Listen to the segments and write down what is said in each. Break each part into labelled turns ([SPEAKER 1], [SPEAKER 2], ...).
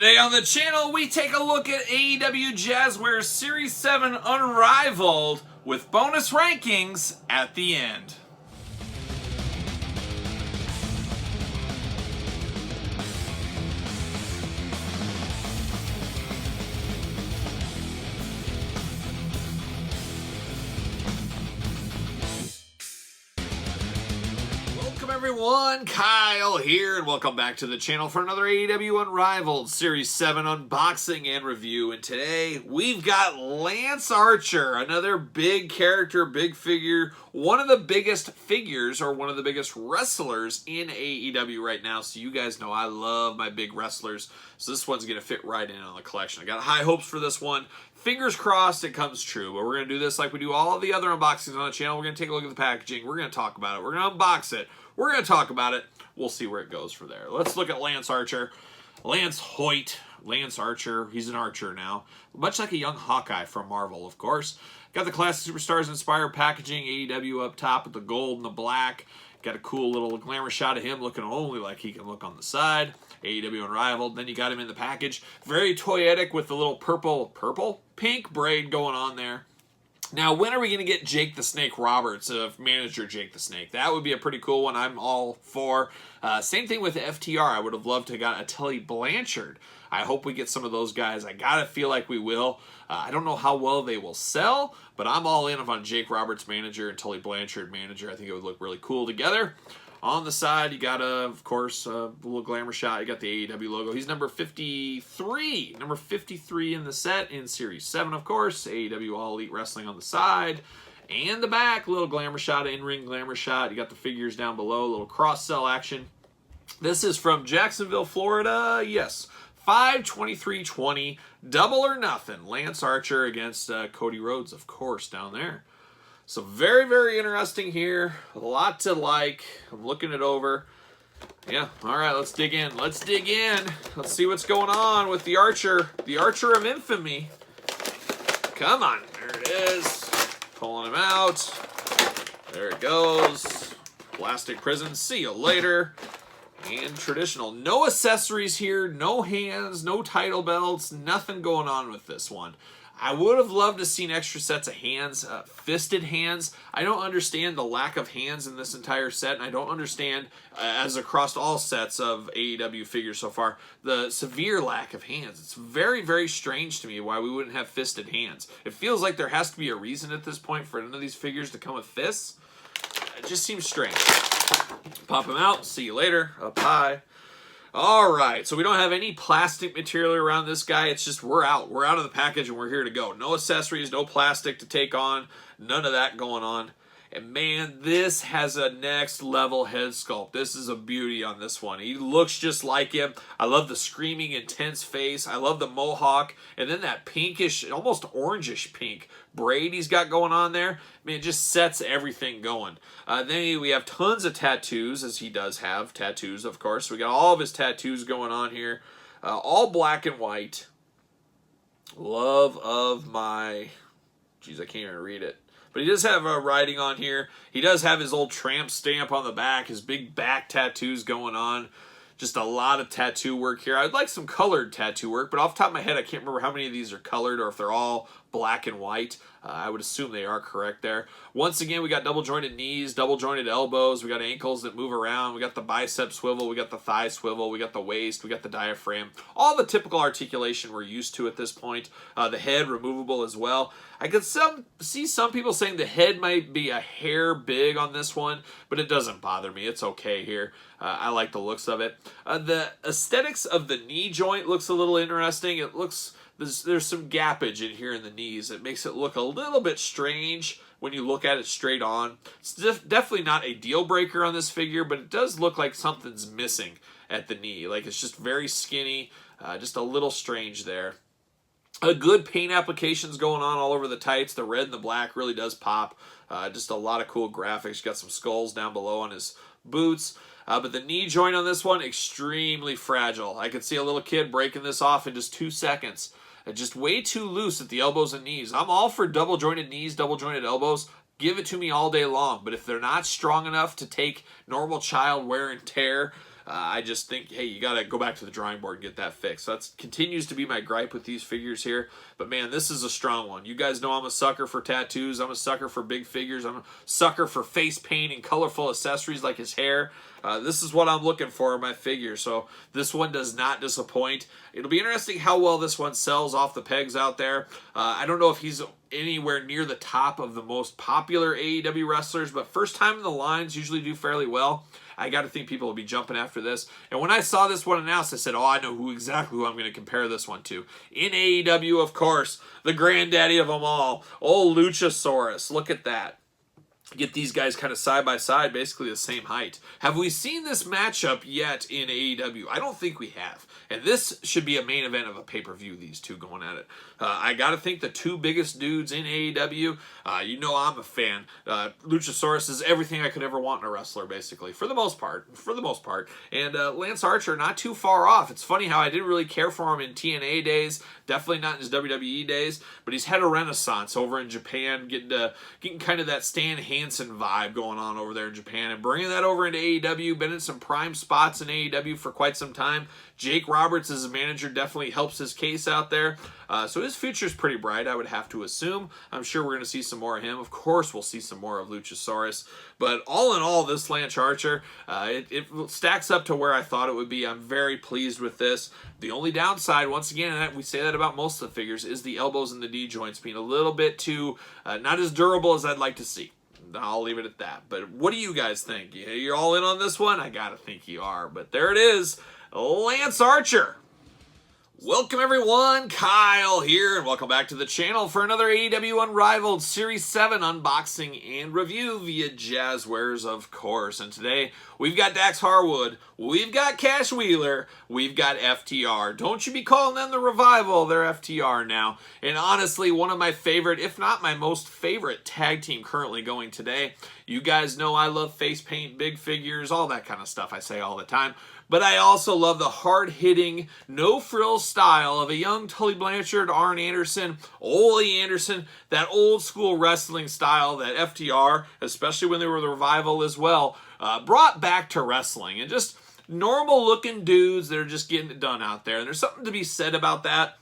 [SPEAKER 1] Today on the channel, we take a look at AEW Jazzware Series 7 Unrivaled with bonus rankings at the end. Everyone, Kyle here, and welcome back to the channel for another AEW Unrivaled Series 7 unboxing and review. And today, we've got Lance Archer, another big character, big figure, one of the biggest figures, or one of the biggest wrestlers in AEW right now. So you guys know I love my big wrestlers, so this one's going to fit right in on the collection. I got high hopes for this one. Fingers crossed it comes true, but we're going to do this like we do all of the other unboxings on the channel. We're going to take a look at the packaging. We're going to talk about it. We're going to unbox it. We're going to talk about it. We'll see where it goes from there. Let's look at Lance Archer. Lance Hoyt. Lance Archer. He's an archer now. Much like a young Hawkeye from Marvel, of course. Got the classic Superstars inspired packaging. AEW up top with the gold and the black. Got a cool little glamour shot of him looking only like he can look on the side. AEW Unrivaled. Then you got him in the package. Very toyetic with the little pink braid going on there. Now, when are we going to get Jake the Snake Roberts, manager Jake the Snake? That would be a pretty cool one. I'm all for. Same thing with FTR. I would have loved to have got a Tully Blanchard. I hope we get some of those guys. I got to feel like we will. I don't know how well they will sell, but I'm all in on Jake Roberts manager and Tully Blanchard manager. I think it would look really cool together. On the side, you got, of course, a little glamour shot. You got the AEW logo. He's number 53. Number 53 in the set in Series 7, of course. AEW All Elite Wrestling on the side. And the back, little glamour shot, in-ring glamour shot. You got the figures down below, a little cross-sell action. This is from Jacksonville, Florida. Yes, 5/23/20, Double or Nothing. Lance Archer against Cody Rhodes, of course, down there. So very, very interesting here. A lot to like. I'm looking it over. Yeah, all right, let's dig in. Let's dig in. Let's see what's going on with the Archer. The Archer of Infamy. Come on. There it is. Pulling him out. There it goes. Plastic prison. See you later. And traditional. No accessories here. No hands. No title belts. Nothing going on with this one. I would have loved to seen extra sets of hands, fisted hands. I don't understand the lack of hands in this entire set, and I don't understand, as across all sets of AEW figures so far, the severe lack of hands. It's very, very strange to me why we wouldn't have fisted hands. It feels like there has to be a reason at this point for none of these figures to come with fists. It just seems strange. Pop them out. See you later. Up high. All right, so we don't have any plastic material around this guy. It's just we're out. We're out of the package and we're here to go. No accessories, no plastic to take on. None of that going on. And man, this has a next level head sculpt. This is a beauty on this one. He looks just like him. I love the screaming, intense face. I love the mohawk. And then that pinkish, almost orangish pink braid he's got going on there. I mean, it just sets everything going. Then we have tons of tattoos, as he does have tattoos, of course. So we got all of his tattoos going on here. All black and white. Love of my... Jeez, I can't even read it. But he does have writing on here. He does have his old tramp stamp on the back. His big back tattoos going on. Just a lot of tattoo work here. I'd like some colored tattoo work, but off the top of my head, I can't remember how many of these are colored or if they're all black and white. I would assume they are correct there. Once again, we got double jointed knees, double jointed elbows. We got ankles that move around. We got the bicep swivel. We got the thigh swivel. We got the waist. We got the diaphragm. All the typical articulation we're used to at this point. The head removable as well. I could see some people saying the head might be a hair big on this one, but it doesn't bother me. It's okay here. I like the looks of it. The aesthetics of the knee joint looks a little interesting. It looks... There's some gappage in here in the knees. It makes it look a little bit strange when you look at it straight on. It's definitely not a deal breaker on this figure, but it does look like something's missing at the knee. Like it's just very skinny, just a little strange there. A good paint applications going on all over the tights. The red and the black really does pop. Just a lot of cool graphics. Got some skulls down below on his boots. But the knee joint on this one, extremely fragile. I could see a little kid breaking this off in just 2 seconds. Just way too loose at the elbows and knees. I'm all for double jointed knees, double jointed elbows. Give it to me all day long. But if they're not strong enough to take normal child wear and tear, I just think, hey, you got to go back to the drawing board and get that fixed. So that continues to be my gripe with these figures here. But man, this is a strong one. You guys know I'm a sucker for tattoos. I'm a sucker for big figures. I'm a sucker for face paint and colorful accessories like his hair. This is what I'm looking for in my figure. So this one does not disappoint. It'll be interesting how well this one sells off the pegs out there. I don't know if he's anywhere near the top of the most popular AEW wrestlers, but first time in the lines usually do fairly well. I got to think people will be jumping after this. And when I saw this one announced, I said, oh, I know exactly who I'm going to compare this one to. In AEW, of course, the granddaddy of them all, old Luchasaurus. Look at that. Get these guys kind of side by side, basically the same height. Have we seen this matchup yet in AEW? I don't think we have. And this should be a main event of a pay-per-view, these two going at it. I got to think the two biggest dudes in AEW, you know I'm a fan. Luchasaurus is everything I could ever want in a wrestler, basically, for the most part. And Lance Archer, not too far off. It's funny how I didn't really care for him in TNA days, definitely not in his WWE days, but he's had a renaissance over in Japan, getting kind of that Stan Hansen vibe going on over there in Japan, and bringing that over into AEW. Been in some prime spots in AEW for quite some time. Jake Roberts as a manager definitely helps his case out there. So his future's pretty bright, I would have to assume. I'm sure we're going to see some more of him. Of course we'll see some more of Luchasaurus. But all in all, this Lance Archer, it stacks up to where I thought it would be. I'm very pleased with this. The only downside, once again, and we say that about most of the figures, is the elbows and the D joints being a little bit too, not as durable as I'd like to see. I'll leave it at that. But what do you guys think? You're all in on this one? I gotta think you are. But there it is, Lance Archer. Welcome everyone, Kyle here, and welcome back to the channel for another AEW Unrivaled Series 7 unboxing and review via Jazzwares, of course. And today, we've got Dax Harwood, we've got Cash Wheeler, we've got FTR. Don't you be calling them the Revival, they're FTR now. And honestly, one of my favorite, if not my most favorite tag team currently going today. You guys know I love face paint, big figures, all that kind of stuff I say all the time. But I also love the hard-hitting, no-frills style of a young Tully Blanchard, Arn Anderson, Ole Anderson, that old-school wrestling style that FTR, especially when they were the Revival as well, brought back to wrestling. And just normal-looking dudes that are just getting it done out there. And there's something to be said about that.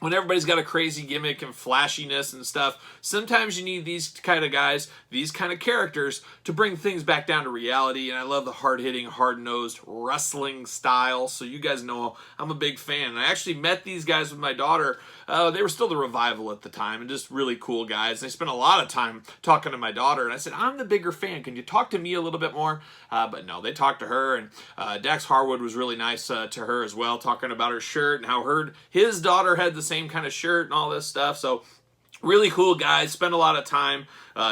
[SPEAKER 1] When everybody's got a crazy gimmick and flashiness and stuff, sometimes you need these kind of guys, these kind of characters, to bring things back down to reality. And I love the hard-hitting, hard-nosed wrestling style. So you guys know I'm a big fan. And I actually met these guys with my daughter. They were still the Revival at the time, and just really cool guys. They spent a lot of time talking to my daughter, and I said, I'm the bigger fan. Can you talk to me a little bit more? But no, they talked to her, and Dax Harwood was really nice to her as well, talking about her shirt and how his daughter had the same kind of shirt and all this stuff. So really cool guys, spend a lot of time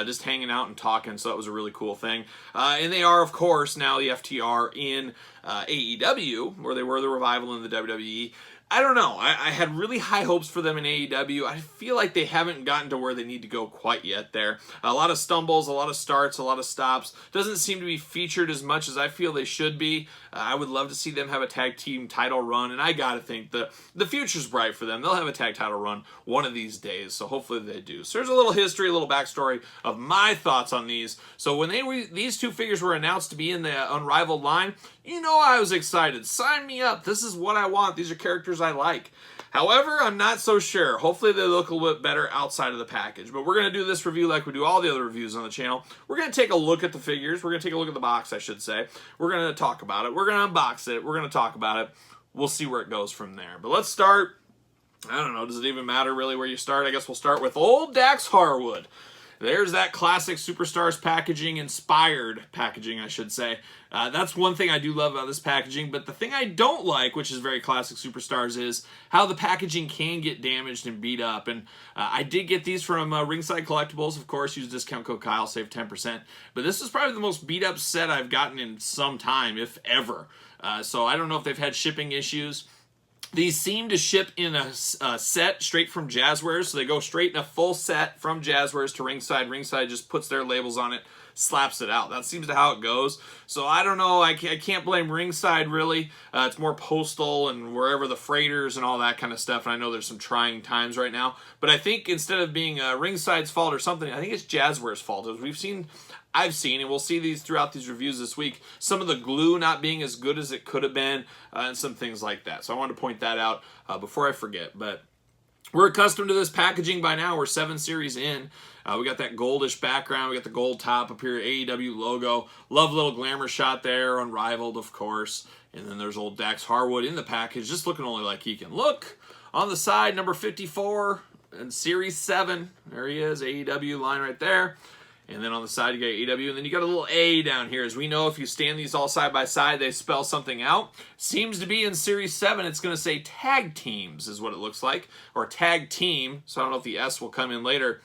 [SPEAKER 1] just hanging out and talking, so that was a really cool thing. And they are, of course, now the FTR in AEW, where they were the Revival in the WWE. I don't know. I had really high hopes for them in AEW. I feel like they haven't gotten to where they need to go quite yet there. A lot of stumbles, a lot of starts, a lot of stops. Doesn't seem to be featured as much as I feel they should be. I would love to see them have a tag team title run, and I gotta think the future's bright for them. They'll have a tag title run one of these days, so hopefully they do. So there's a little history, a little backstory of my thoughts on these. So when these two figures were announced to be in the Unrivaled line, you know I was excited. Sign me up. This is what I want. These are characters I like. However, I'm not so sure. Hopefully they look a little bit better outside of the package. But we're going to do this review like we do all the other reviews on the channel. We're going to take a look at the figures. We're going to take a look at the box, I should say. We're going to talk about it. We're going to unbox it. We're going to talk about it. We'll see where it goes from there. But let's start. I don't know. Does it even matter really where you start? I guess we'll start with old Dax Harwood. There's that classic Superstars packaging, inspired packaging, I should say. That's one thing I do love about this packaging, but the thing I don't like, which is very classic Superstars, is how the packaging can get damaged and beat up. And I did get these from Ringside Collectibles, of course. Use discount code Kyle, save 10%. But this is probably the most beat up set I've gotten in some time, if ever. So I don't know if they've had shipping issues. These seem to ship in a set straight from Jazzwares, so they go straight in a full set from Jazzwares to Ringside. Ringside just puts their labels on it, slaps it out. That seems to how it goes. So I don't know. I can't blame ringside, really. It's more Postal and wherever the freighters and all that kind of stuff. And I know there's some trying times right now. But I think instead of being ringside's fault or something, I think it's Jazzware's fault. As I've seen, and we'll see these throughout these reviews this week, some of the glue not being as good as it could have been, and some things like that. So I wanted to point that out before I forget. But we're accustomed to this packaging by now. We're 7 series in. We got that goldish background. We got the gold top up here, AEW logo. Love little glamour shot there, Unrivaled, of course. And then there's old Dax Harwood in the package, just looking only like he can look. On the side, number 54 and Series 7. There he is, AEW line right there. And then on the side, you got AEW, and then you got a little A down here. As we know, if you stand these all side by side, they spell something out. Seems to be in Series 7, it's going to say Tag Teams is what it looks like, or Tag Team, so I don't know if the S will come in later.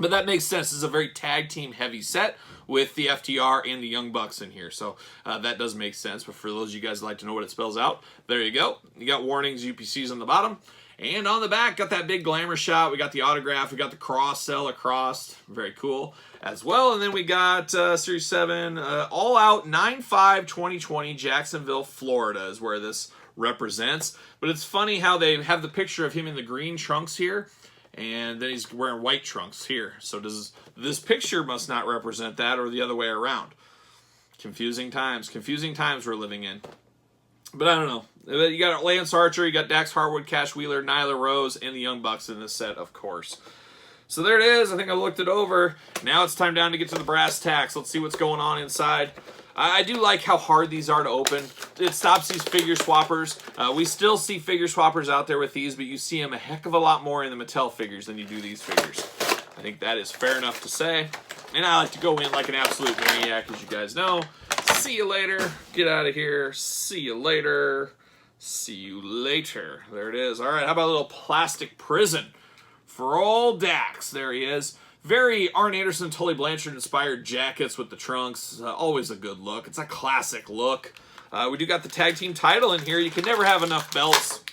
[SPEAKER 1] But that makes sense. This is a very tag team heavy set with the FTR and the Young Bucks in here. So that does make sense. But for those of you guys that like to know what it spells out, there you go. You got warnings, UPCs on the bottom. And on the back, got that big glamour shot. We got the autograph. We got the cross sell across. Very cool as well. And then we got Series 7, All Out 9/5/2020, Jacksonville, Florida is where this represents. But it's funny how they have the picture of him in the green trunks here. And then he's wearing white trunks here. So does this picture must not represent that, or the other way around. Confusing times we're living in. But I don't know. You got Lance Archer, you got Dax Harwood, Cash Wheeler, Nyla Rose, and the Young Bucks in this set, of course. So there it is. I think I looked it over. Now it's time down to get to the brass tacks. Let's see what's going on inside. I do like how hard these are to open. It stops these figure swappers. We still see figure swappers out there with these, but you see them a heck of a lot more in the Mattel figures than you do these figures. I think that is fair enough to say. And I like to go in like an absolute maniac, as you guys know. See you later. Get out of here. See you later. See you later. There it is. All right, how about a little plastic prison for old Dax? There he is. Very Arn Anderson, Tully Blanchard inspired jackets with the trunks. Always a good look. It's a classic look. We do got the tag team title in here. You can never have enough belts.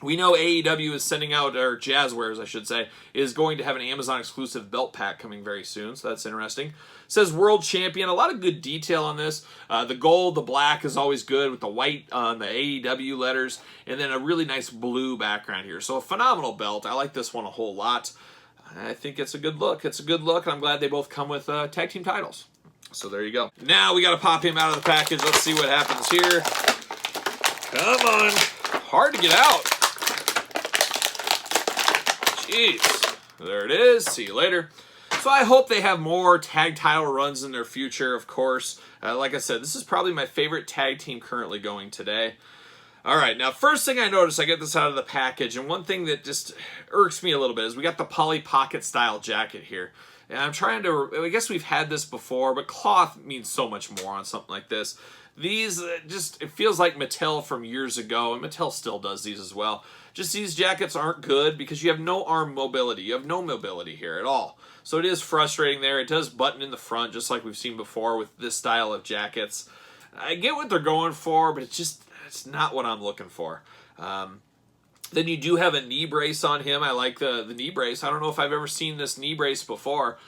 [SPEAKER 1] We know AEW is sending out, or Jazzwares, I should say, is going to have an Amazon exclusive belt pack coming very soon, so that's interesting. It says World Champion. A lot of good detail on this. The gold, the black is always good with the white on the AEW letters, and then a really nice blue background here. So a phenomenal belt. I like this one a whole lot. I think it's a good look. It's a good look, and I'm glad they both come with tag team titles. So there you go. Now we got to pop him out of the package. Let's see what happens here. Come on. Hard to get out. Jeez. There it is. See you later. So I hope they have more tag title runs in their future, of course. Like I said, this is probably my favorite tag team currently going today. All right, now first thing I noticed, I get this out of the package, and one thing that just irks me a little bit is we got the Polly Pocket style jacket here. And I'm trying to, I guess we've had this before, but cloth means so much more on something like this. These just, it feels like Mattel from years ago, and Mattel still does these as well. Just these jackets aren't good because you have no arm mobility. You have no mobility here at all. So it is frustrating there. It does button in the front, just like we've seen before with this style of jackets. I get what they're going for, but it's not what I'm looking for. Then you do have a knee brace on him. I like the knee brace. I don't know if I've ever seen this knee brace before.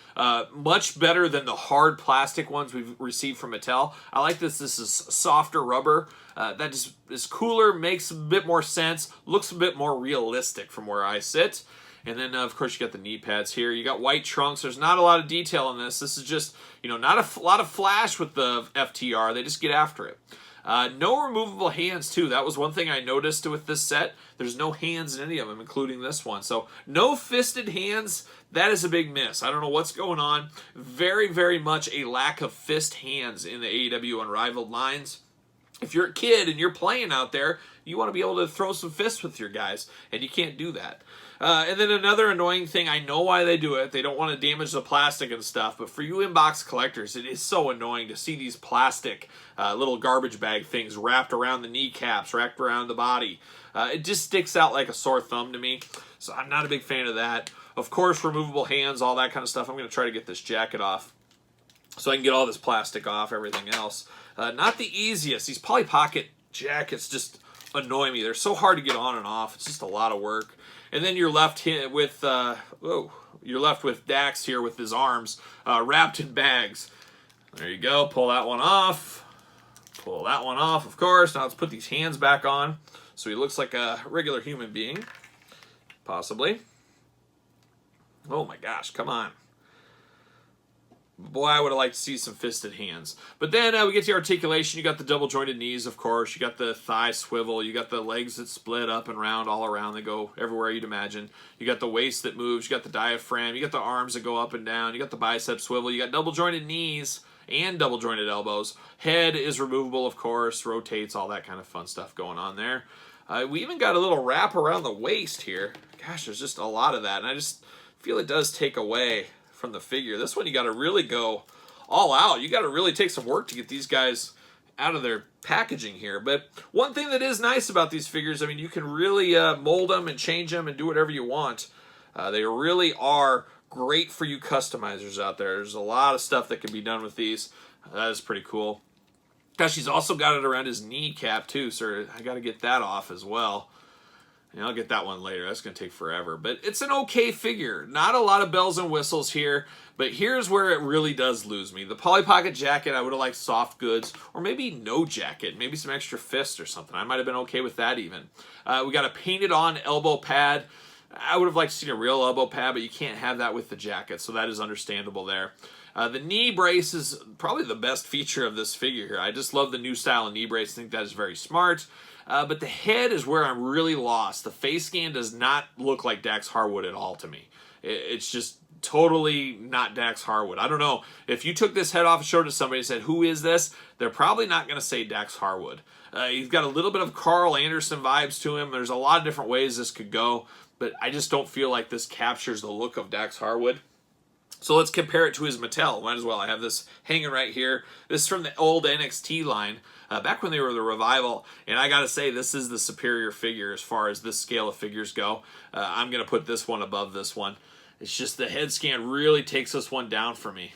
[SPEAKER 1] Much better than the hard plastic ones we've received from Mattel. I like this. This is softer rubber. That just is cooler, makes a bit more sense, looks a bit more realistic from where I sit. And then, of course, you got the knee pads here. You got white trunks. There's not a lot of detail in this. This is just, not a lot of flash with the FTR. They just get after it. No removable hands, too. That was one thing I noticed with this set. There's no hands in any of them, including this one. So, no fisted hands. That is a big miss. I don't know what's going on. Very, very much a lack of fist hands in the AEW Unrivaled lines. If you're a kid and you're playing out there, you want to be able to throw some fists with your guys, and you can't do that. And then another annoying thing, I know why they do it. They don't want to damage the plastic and stuff, but for you inbox collectors, it is so annoying to see these plastic little garbage bag things wrapped around the kneecaps, wrapped around the body. It just sticks out like a sore thumb to me, so I'm not a big fan of that. Of course, removable hands, all that kind of stuff. I'm going to try to get this jacket off so I can get all this plastic off, everything else. Not the easiest. These Polly Pocket jackets just annoy me. They're so hard to get on and off. It's just a lot of work. And then you're left with Dax here with his arms wrapped in bags. There you go. Pull that one off. Pull that one off, of course. Now let's put these hands back on so he looks like a regular human being. Possibly. Oh my gosh, come on. Boy, I would have liked to see some fisted hands. But then we get to the articulation. You got the double jointed knees, of course. You got the thigh swivel. You got the legs that split up and round all around. They go everywhere you'd imagine. You got the waist that moves. You got the diaphragm. You got the arms that go up and down. You got the bicep swivel. You got double jointed knees and double jointed elbows. Head is removable, of course. Rotates, all that kind of fun stuff going on there. We even got a little wrap around the waist here. Gosh, there's just a lot of that. And I just feel it does take away from the figure. This one you got to really go all out. You got to really take some work to get these guys out of their packaging here. But one thing that is nice about these figures, I mean, you can really mold them and change them and do whatever you want. They really are great for you customizers out there. There's a lot of stuff that can be done with these. That is pretty cool. Gosh, he's also got it around his kneecap too, so I got to get that off as well. And I'll get that one later. That's going to take forever. But it's an okay figure. Not a lot of bells and whistles here. But here's where it really does lose me. The Polly Pocket jacket, I would have liked soft goods. Or maybe no jacket. Maybe some extra fist or something. I might have been okay with that even. We got a painted on elbow pad. I would have liked to see a real elbow pad, but you can't have that with the jacket. So that is understandable there. The knee brace is probably the best feature of this figure here. I just love the new style of knee brace. I think that is very smart. But the head is where I'm really lost. The face scan does not look like Dax Harwood at all to me. It's just totally not Dax Harwood. I don't know. If you took this head off and showed it to somebody and said, who is this? They're probably not going to say Dax Harwood. He's got a little bit of Carl Anderson vibes to him. There's a lot of different ways this could go. But I just don't feel like this captures the look of Dax Harwood. So let's compare it to his Mattel. Might as well. I have this hanging right here. This is from the old NXT line, back when they were the Revival. And I got to say, this is the superior figure as far as this scale of figures go. I'm going to put this one above this one. It's just the head scan really takes this one down for me.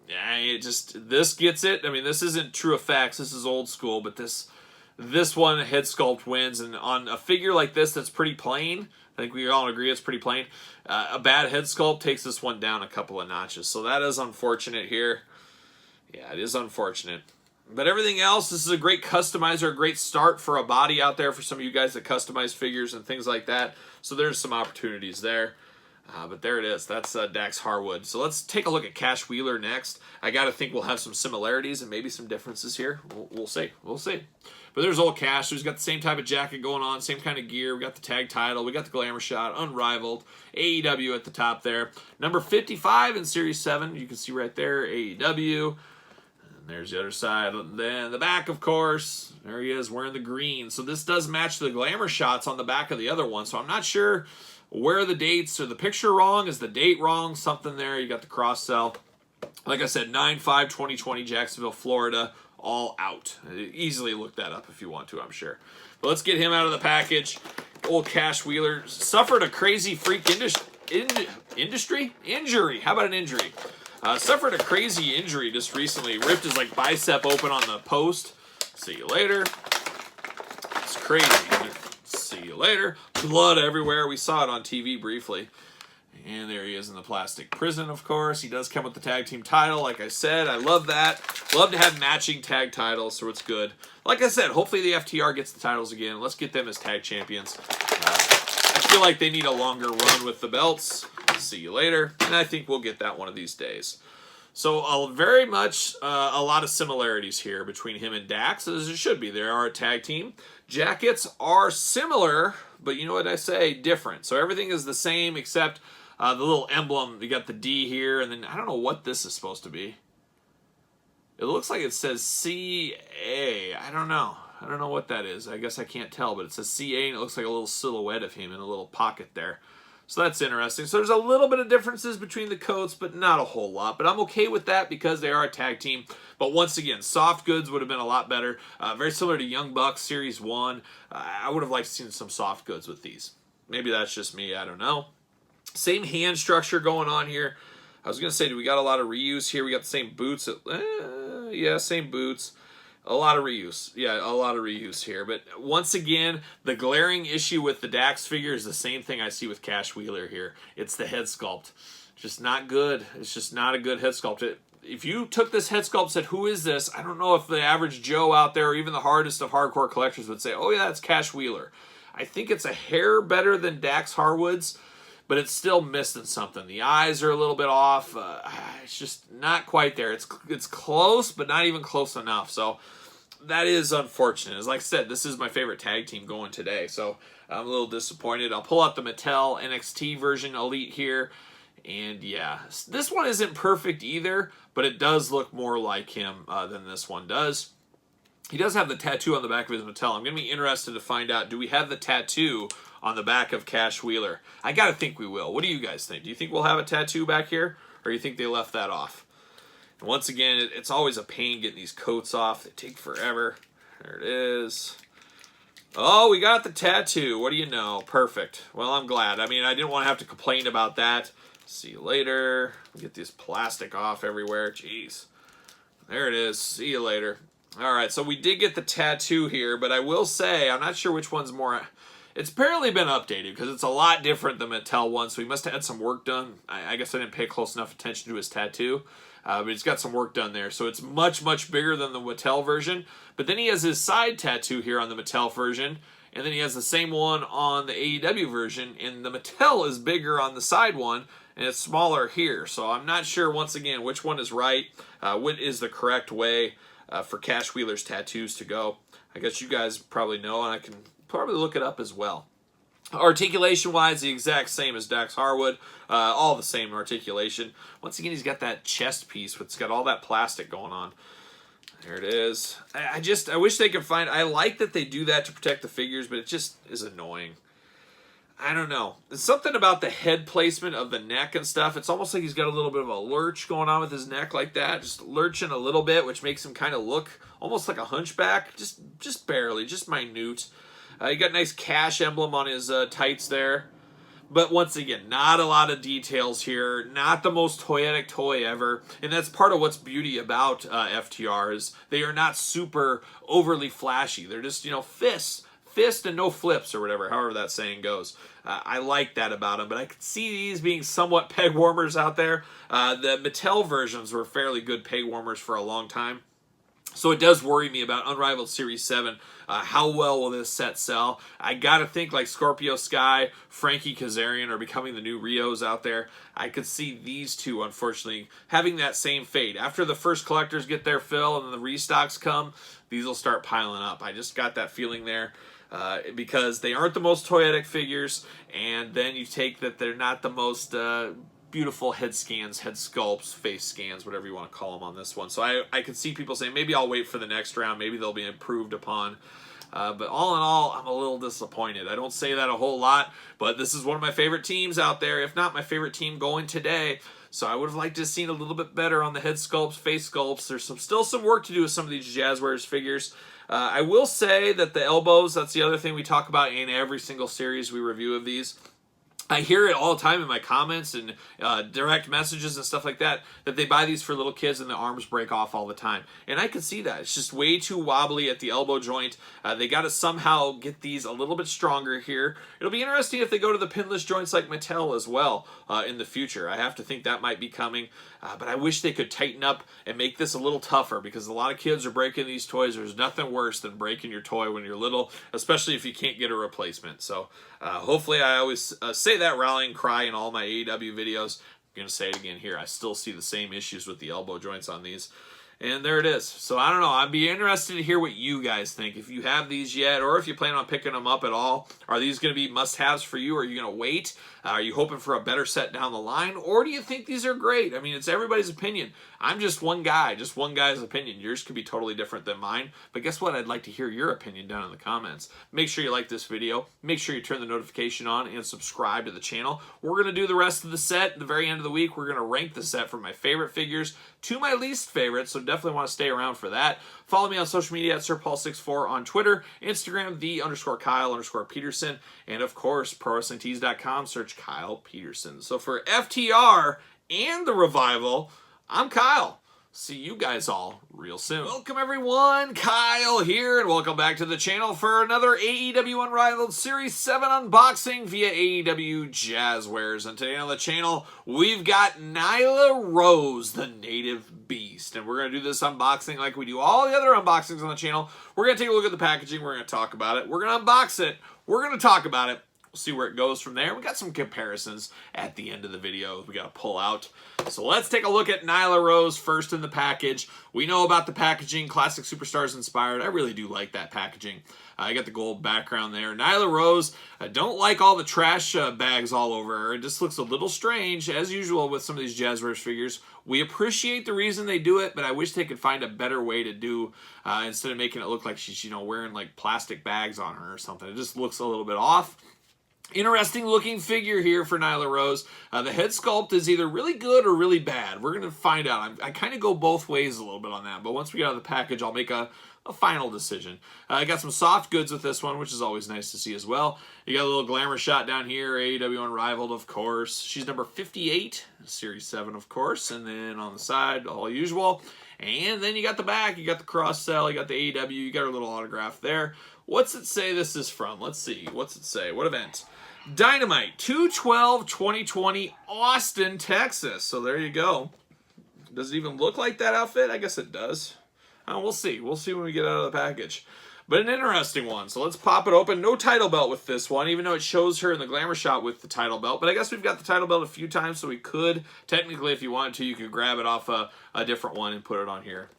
[SPEAKER 1] This gets it. I mean, this isn't true effects. This is old school. But this one, head sculpt wins. And on a figure like this that's pretty plain, I think we all agree it's pretty plain. A bad head sculpt takes this one down a couple of notches. So that is unfortunate here. Yeah, it is unfortunate. But everything else, this is a great customizer, a great start for a body out there for some of you guys that customize figures and things like that. So there's some opportunities there. But there it is. That's Dax Harwood. So let's take a look at Cash Wheeler next. I got to think we'll have some similarities and maybe some differences here. We'll see. We'll see. But there's old Cash. He's got the same type of jacket going on, same kind of gear. We got the tag title. We got the glamour shot, Unrivaled, AEW at the top there. Number 55 in Series 7. You can see right there, AEW. And there's the other side. And then the back, of course. There he is wearing the green. So this does match the glamour shots on the back of the other one. So I'm not sure where are the dates. Are the picture wrong? Is the date wrong? Something there. You got the cross sell. Like I said, 9/5/2020, Jacksonville, Florida. All out. Easily look that up if you want to, I'm sure. But let's get him out of the package. Old Cash Wheeler suffered a crazy freak injury. How about an injury? Suffered a crazy injury just recently. Ripped his bicep open on the post. See you later. It's crazy. See you later. Blood everywhere. We saw it on TV briefly. And there he is in the plastic prison, of course. He does come with the tag team title, like I said. I love that. Love to have matching tag titles, so it's good. Like I said, hopefully the FTR gets the titles again. Let's get them as tag champions. I feel like they need a longer run with the belts. See you later. And I think we'll get that one of these days. So very much a lot of similarities here between him and Dax, as it should be. They are a tag team. Jackets are similar, but you know what I say? Different. So everything is the same except the little emblem. You got the D here, and then I don't know what this is supposed to be. It looks like it says CA. I don't know. I don't know what that is. I guess I can't tell, but it says CA, and it looks like a little silhouette of him in a little pocket there. So that's interesting. So there's a little bit of differences between the coats, but not a whole lot. But I'm okay with that because they are a tag team. But once again, soft goods would have been a lot better. Very similar to Young Bucks Series 1. I would have liked to see some soft goods with these. Maybe that's just me. I don't know. Same hand structure going on here. I was going to say, do we got a lot of reuse here? We got the same boots. Yeah, same boots. A lot of reuse. Yeah, a lot of reuse here. But once again, the glaring issue with the Dax figure is the same thing I see with Cash Wheeler here. It's the head sculpt. Just not good. It's just not a good head sculpt. if you took this head sculpt and said, who is this? I don't know if the average Joe out there or even the hardest of hardcore collectors would say, oh yeah, it's Cash Wheeler. I think it's a hair better than Dax Harwood's, but it's still missing something. The eyes are a little bit off. It's just not quite there. It's close, but not even close enough. So that is unfortunate. As like I said, this is my favorite tag team going today, so I'm a little disappointed. I'll pull out the Mattel NXT version Elite here, and yeah, this one isn't perfect either, but it does look more like him than this one does. He does have the tattoo on the back of his Mattel. I'm going to be interested to find out, do we have the tattoo on the back of Cash Wheeler? I got to think we will. What do you guys think? Do you think we'll have a tattoo back here, or do you think they left that off? And once again, it's always a pain getting these coats off. They take forever. There it is. Oh, we got the tattoo. What do you know? Perfect. Well, I'm glad. I mean, I didn't want to have to complain about that. See you later. Get this plastic off everywhere. Jeez. There it is. See you later. All right, so we did get the tattoo here, but I will say, I'm not sure which one's more... It's apparently been updated because it's a lot different than Mattel one, so he must have had some work done. I guess I didn't pay close enough attention to his tattoo, but he's got some work done there. So it's much, much bigger than the Mattel version. But then he has his side tattoo here on the Mattel version, and then he has the same one on the AEW version, and the Mattel is bigger on the side one, and it's smaller here. So I'm not sure, once again, which one is right, what is the correct way for Cash Wheeler's tattoos to go. I guess you guys probably know, and I can probably look it up as well. Articulation-wise, the exact same as Dax Harwood. All the same articulation. Once again, he's got that chest piece, it's got all that plastic going on. There it is. I wish they could find... I like that they do that to protect the figures, but it just is annoying. I don't know. There's something about the head placement of the neck and stuff. It's almost like he's got a little bit of a lurch going on with his neck like that. Just lurching a little bit, which makes him kind of look almost like a hunchback. Just barely, just minute. He got a nice cash emblem on his tights there. But once again, not a lot of details here. Not the most toyetic toy ever. And that's part of what's beauty about FTR is they are not super overly flashy. They're just, fist and no flips or whatever, however that saying goes. I like that about them, but I could see these being somewhat peg warmers out there. The Mattel versions were fairly good peg warmers for a long time. So it does worry me about Unrivaled Series 7. How well will this set sell? I gotta think like Scorpio Sky, Frankie Kazarian are becoming the new Rios out there. I could see these two, unfortunately, having that same fate. After the first collectors get their fill and then the restocks come, these will start piling up. I just got that feeling there. Because they aren't the most toyetic figures, and then you take that they're not the most beautiful head scans, head sculpts, face scans, whatever you want to call them on this one. So I could see people saying, maybe I'll wait for the next round, maybe they'll be improved upon. But all in all, I'm a little disappointed. I don't say that a whole lot, but this is one of my favorite teams out there, if not my favorite team going today. So I would have liked to have seen a little bit better on the head sculpts, face sculpts. There's still some work to do with some of these Jazzwares figures. I will say that the elbows, that's the other thing we talk about in every single series we review of these. I hear it all the time in my comments and direct messages and stuff like that they buy these for little kids and the arms break off all the time. And I can see that. It's just way too wobbly at the elbow joint. They got to somehow get these a little bit stronger here. It'll be interesting if they go to the pinless joints like Mattel as well in the future. I have to think that might be coming. But I wish they could tighten up and make this a little tougher because a lot of kids are breaking these toys. There's nothing worse than breaking your toy when you're little, especially if you can't get a replacement. So hopefully I always say that rallying cry in all my AEW videos. I'm going to say it again here. I still see the same issues with the elbow joints on these. And there it is. So I don't know. I'd be interested to hear what you guys think. If you have these yet, or if you plan on picking them up at all, are these going to be must-haves for you? Are you going to wait? Are you hoping for a better set down the line? Or do you think these are great? I mean, it's everybody's opinion. I'm just one guy, just one guy's opinion. Yours could be totally different than mine. But guess what? I'd like to hear your opinion down in the comments. Make sure you like this video. Make sure you turn the notification on and subscribe to the channel. We're going to do the rest of the set. At the very end of the week, we're going to rank the set from my favorite figures to my least favorite. So definitely want to stay around for that. Follow me on social media at SirPaul64 on Twitter, Instagram, _Kyle_Peterson, and of course, ProWrestlingTees.com. Search Kyle Peterson. So for FTR and the Revival, I'm Kyle. see you guys all real soon. Welcome everyone, Kyle here, and welcome back to the channel for another AEW Unrivaled Series 7 unboxing via AEW Jazzwares. And today on the channel, we've got Nyla Rose, the Native Beast. And we're going to do this unboxing like we do all the other unboxings on the channel. We're going to take a look at the packaging, we're going to talk about it, we're going to unbox it, we're going to talk about it. We'll see where it goes from there. We got some comparisons at the end of the video we got to pull out. So let's take a look at Nyla Rose first in the package. We know about the packaging, Classic Superstars inspired. I really do like that packaging. I got the gold background there. Nyla Rose, I don't like all the trash bags all over her. It just looks a little strange, as usual with some of these Jazzwares figures. We appreciate the reason they do it, but I wish they could find a better way to do, instead of making it look like she's, wearing like plastic bags on her or something. It just looks a little bit off. Interesting looking figure here for Nyla Rose. The head sculpt is either really good or really bad. We're going to find out. I kind of go both ways a little bit on that, but once we get out of the package, I'll make a final decision. I got some soft goods with this one, which is always nice to see as well. You got a little glamour shot down here, AEW Unrivaled, of course. She's number 58, Series 7, of course, and then on the side, all usual. And then you got the back, you got the cross-sell, you got the AEW, you got her little autograph there. What's it say this is from? Let's see. What's it say? What event? Dynamite 2/12/2020, Austin, Texas. So there you go. Does it even look like that outfit? I guess it does. We'll see. We'll see when we get out of the package. But an interesting one. So let's pop it open. No title belt with this one, even though it shows her in the glamour shot with the title belt. But I guess we've got the title belt a few times, so we could, technically, if you wanted to, you could grab it off a different one and put it on here.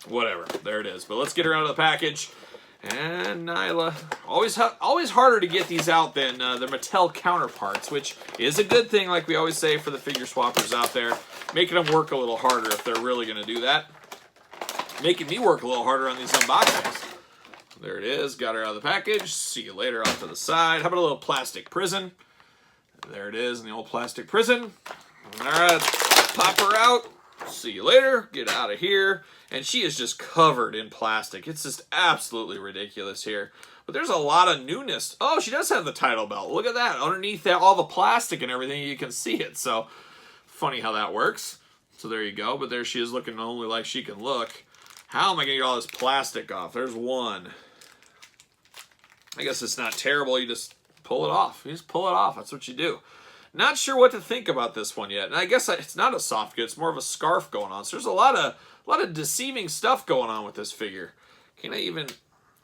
[SPEAKER 1] Whatever. There it is. But let's get her out of the package. And Nyla, always harder to get these out than their Mattel counterparts, which is a good thing, like we always say for the figure swappers out there, making them work a little harder if they're really going to do that. Making me work a little harder on these unboxings. There it is, got her out of the package. See you later off to the side. How about a little plastic prison? There it is in the old plastic prison. All right, pop her out. See you later. Get out of here. And she is just covered in plastic. It's just absolutely ridiculous here. But there's a lot of newness. Oh, she does have the title belt. Look at that. Underneath that, all the plastic and everything, you can see it. So, funny how that works. So there you go. But there she is looking only like she can look. How am I going to get all this plastic off? There's one. I guess it's not terrible. You just pull it off. You just pull it off. That's what you do. Not sure what to think about this one yet. And I guess it's not a soft good. It's more of a scarf going on. So there's a lot of deceiving stuff going on with this figure. Can I even...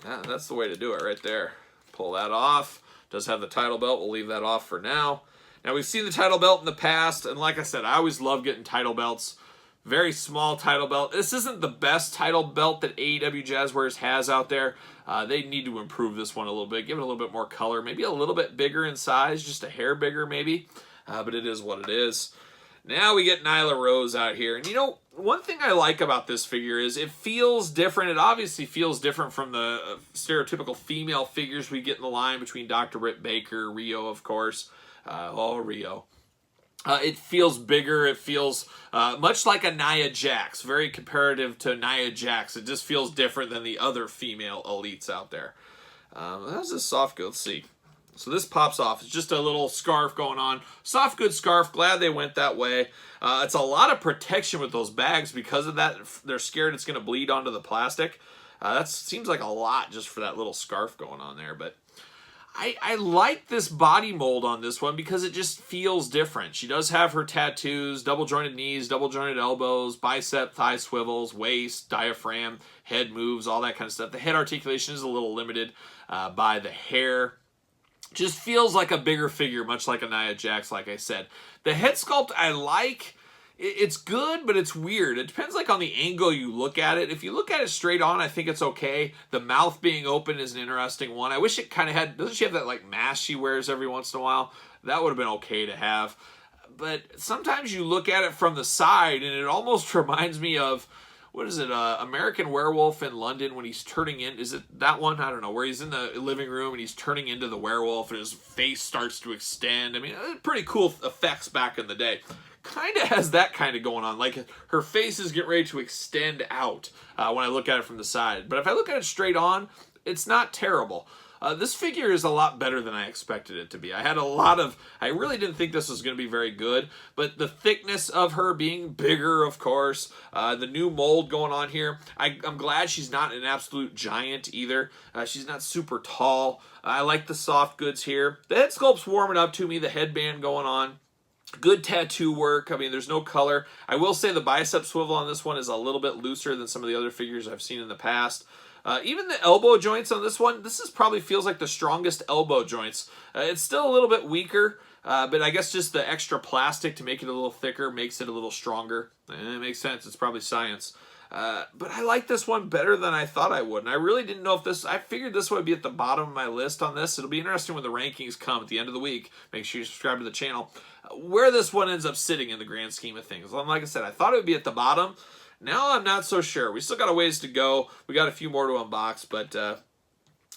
[SPEAKER 1] that's the way to do it right there. Pull that off. Does have the title belt. We'll leave that off for now. Now, we've seen the title belt in the past. And like I said, I always love getting title belts. Very small title belt. This isn't the best title belt that AEW Jazzwares has out there. They need to improve this one a little bit. Give it a little bit more color. Maybe a little bit bigger in size. Just a hair bigger maybe. But it is what it is. Now we get Nyla Rose out here. And one thing I like about this figure is it feels different. It obviously feels different from the stereotypical female figures we get in the line between Dr. Britt Baker, Rio, of course. Rio. It feels bigger. It feels much like a Nia Jax. Very comparative to Nia Jax. It just feels different than the other female elites out there. How's this soft good? Let's see. So this pops off. It's just a little scarf going on. Soft good scarf. Glad they went that way. It's a lot of protection with those bags because of that. They're scared it's going to bleed onto the plastic. That seems like a lot just for that little scarf going on there. But I like this body mold on this one because it just feels different. She does have her tattoos, double jointed knees, double jointed elbows, bicep, thigh swivels, waist, diaphragm, head moves, all that kind of stuff. The head articulation is a little limited by the hair. Just feels like a bigger figure, much like a Nia Jax, like I said. The head sculpt I like. It's good, but it's weird. It depends on the angle you look at it. If you look at it straight on, I think it's okay. The mouth being open is an interesting one. I wish it kind of had... Doesn't she have that mask she wears every once in a while? That would have been okay to have. But sometimes you look at it from the side, and it almost reminds me of... What is it? American Werewolf in London when he's turning in... Is it that one? I don't know. Where he's in the living room and he's turning into the werewolf and his face starts to extend. I mean, pretty cool effects back in the day. Kind of has that kind of going on. Like her face is getting ready to extend out when I look at it from the side. But if I look at it straight on, it's not terrible. This figure is a lot better than I expected it to be. I really didn't think this was going to be very good, but the thickness of her being bigger, of course, the new mold going on here. I'm glad she's not an absolute giant either. She's not super tall. I like the soft goods here. The head sculpt's warming up to me, the headband going on. Good tattoo work. I mean, there's no color. I will say the bicep swivel on this one is a little bit looser than some of the other figures I've seen in the past. Even the elbow joints on this one, this probably feels like the strongest elbow joints. It's still a little bit weaker, but I guess just the extra plastic to make it a little thicker makes it a little stronger. And it makes sense. It's probably science. But I like this one better than I thought I would. And I really didn't know if I figured this would be at the bottom of my list on this. It'll be interesting when the rankings come at the end of the week. Make sure you subscribe to the channel. Where this one ends up sitting in the grand scheme of things. Like I said, I thought it would be at the bottom. Now I'm not so sure. We still got a ways to go. We got a few more to unbox, but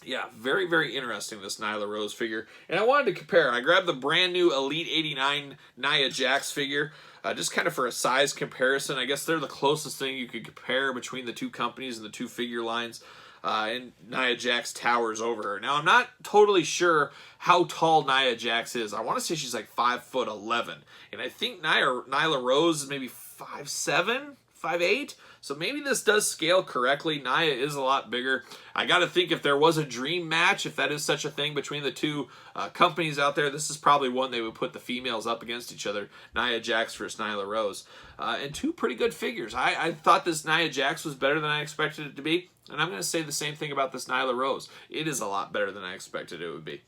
[SPEAKER 1] yeah, very, very interesting, this Nyla Rose figure. And I wanted to compare. I grabbed the brand new Elite 89 Nia Jax figure, just kind of for a size comparison. I guess they're the closest thing you could compare between the two companies and the two figure lines. And Nia Jax towers over her. Now, I'm not totally sure how tall Nia Jax is. I want to say she's like 5'11", and I think Nyla Rose is maybe 5'7", 5'8". So maybe this does scale correctly. Nia is a lot bigger. I got to think if there was a dream match, if that is such a thing between the two companies out there, this is probably one they would put the females up against each other. Nia Jax versus Nyla Rose. And two pretty good figures. I thought this Nia Jax was better than I expected it to be. And I'm going to say the same thing about this Nyla Rose. It is a lot better than I expected it would be.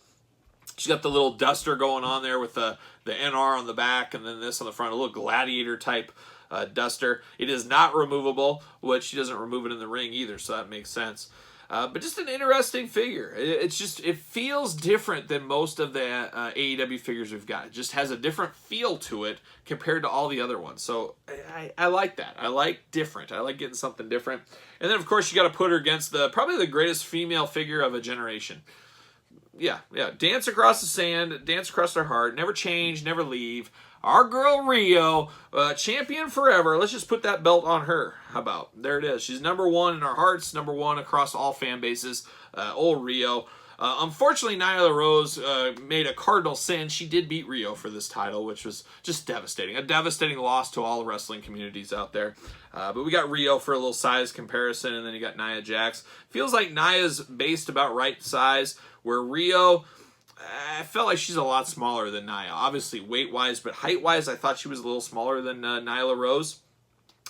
[SPEAKER 1] She's got the little duster going on there with the NR on the back and then this on the front, a little gladiator type duster. It is not removable, which she doesn't remove it in the ring either, so that makes sense. But just an interesting figure. It feels different than most of the AEW figures we've got. It just has a different feel to it compared to all the other ones. So I like that. I like different. I like getting something different. And then, of course, you got to put her against probably the greatest female figure of a generation. Yeah. Dance across the sand, dance across her heart, never change, never leave. Our girl Rio, champion forever. Let's just put that belt on her. How about? There it is. She's #1 in our hearts, #1 across all fan bases. Old Rio. Unfortunately, Nyla Rose made a cardinal sin. She did beat Rio for this title, which was just devastating. A devastating loss to all the wrestling communities out there. But we got Rio for a little size comparison, and then you got Nia Jax. Feels like Nia's based about right size, where Rio, I felt like she's a lot smaller than Nia. Obviously weight-wise, but height-wise, I thought she was a little smaller than Nyla Rose.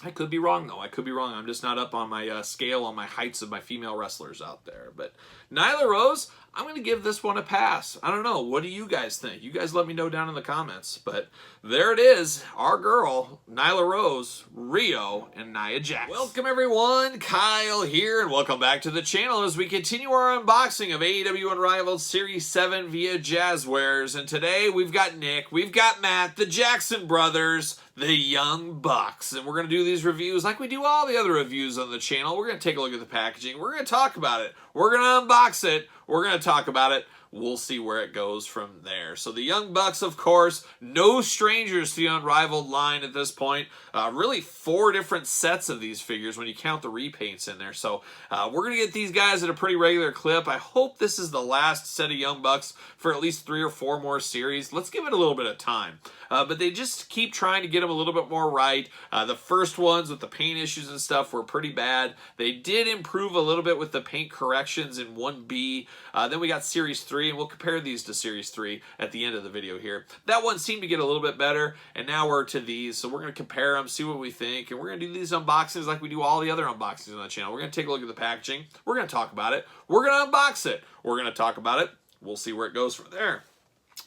[SPEAKER 1] I could be wrong, though. I could be wrong. I'm just not up on my scale on my heights of my female wrestlers out there. But Nyla Rose, I'm going to give this one a pass. I don't know. What do you guys think? You guys let me know down in the comments. But there it is. Our girl, Nyla Rose, Rio, and Nia Jax. Welcome, everyone. Kyle here, and welcome back to the channel as we continue our unboxing of AEW Unrivaled Series 7 via Jazzwares. And today, we've got Nick, we've got Matt, the Jackson brothers, the Young Bucks. And we're going to do these reviews like we do all the other reviews on the channel. We're going to take a look at the packaging. We're going to talk about it. We're going to unbox it. We're going to talk about it. We'll see where it goes from there. So the Young Bucks, of course, no strangers to the Unrivaled line at this point. Really 4 different sets of these figures when you count the repaints in there. So we're going to get these guys at a pretty regular clip. I hope this is the last set of Young Bucks for at least 3 or 4 more series. Let's give it a little bit of time. But they just keep trying to get them a little bit more right. The first ones with the paint issues and stuff were pretty bad. They did improve a little bit with the paint corrections in 1B. Then we got Series 3, and we'll compare these to Series 3 at the end of the video here. That one seemed to get a little bit better, and now we're to these. So we're going to compare them, see what we think, and we're going to do these unboxings like we do all the other unboxings on the channel. We're going to take a look at the packaging. We're going to talk about it. We're going to unbox it. We're going to talk about it. We'll see where it goes from there.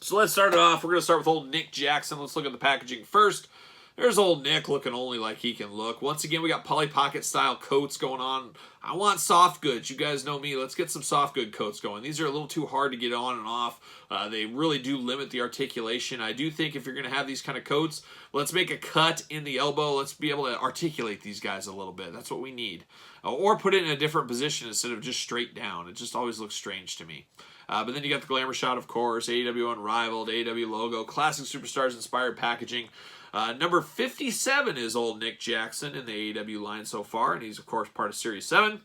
[SPEAKER 1] So let's start it off. We're going to start with old Nick Jackson. Let's look at the packaging first. There's old Nick looking only like he can look. Once again, we got Polly Pocket style coats going on. I want soft goods. You guys know me. Let's get some soft good coats going. These are a little too hard to get on and off. They really do limit the articulation. I do think if you're going to have these kind of coats, let's make a cut in the elbow. Let's be able to articulate these guys a little bit. That's what we need. Or put it in a different position instead of just straight down. It just always looks strange to me. But then you got the glamour shot, of course, AEW Unrivaled, AEW logo, classic superstars inspired packaging. Number 57 is old Nick Jackson in the AEW line so far, and he's, of course, part of Series 7.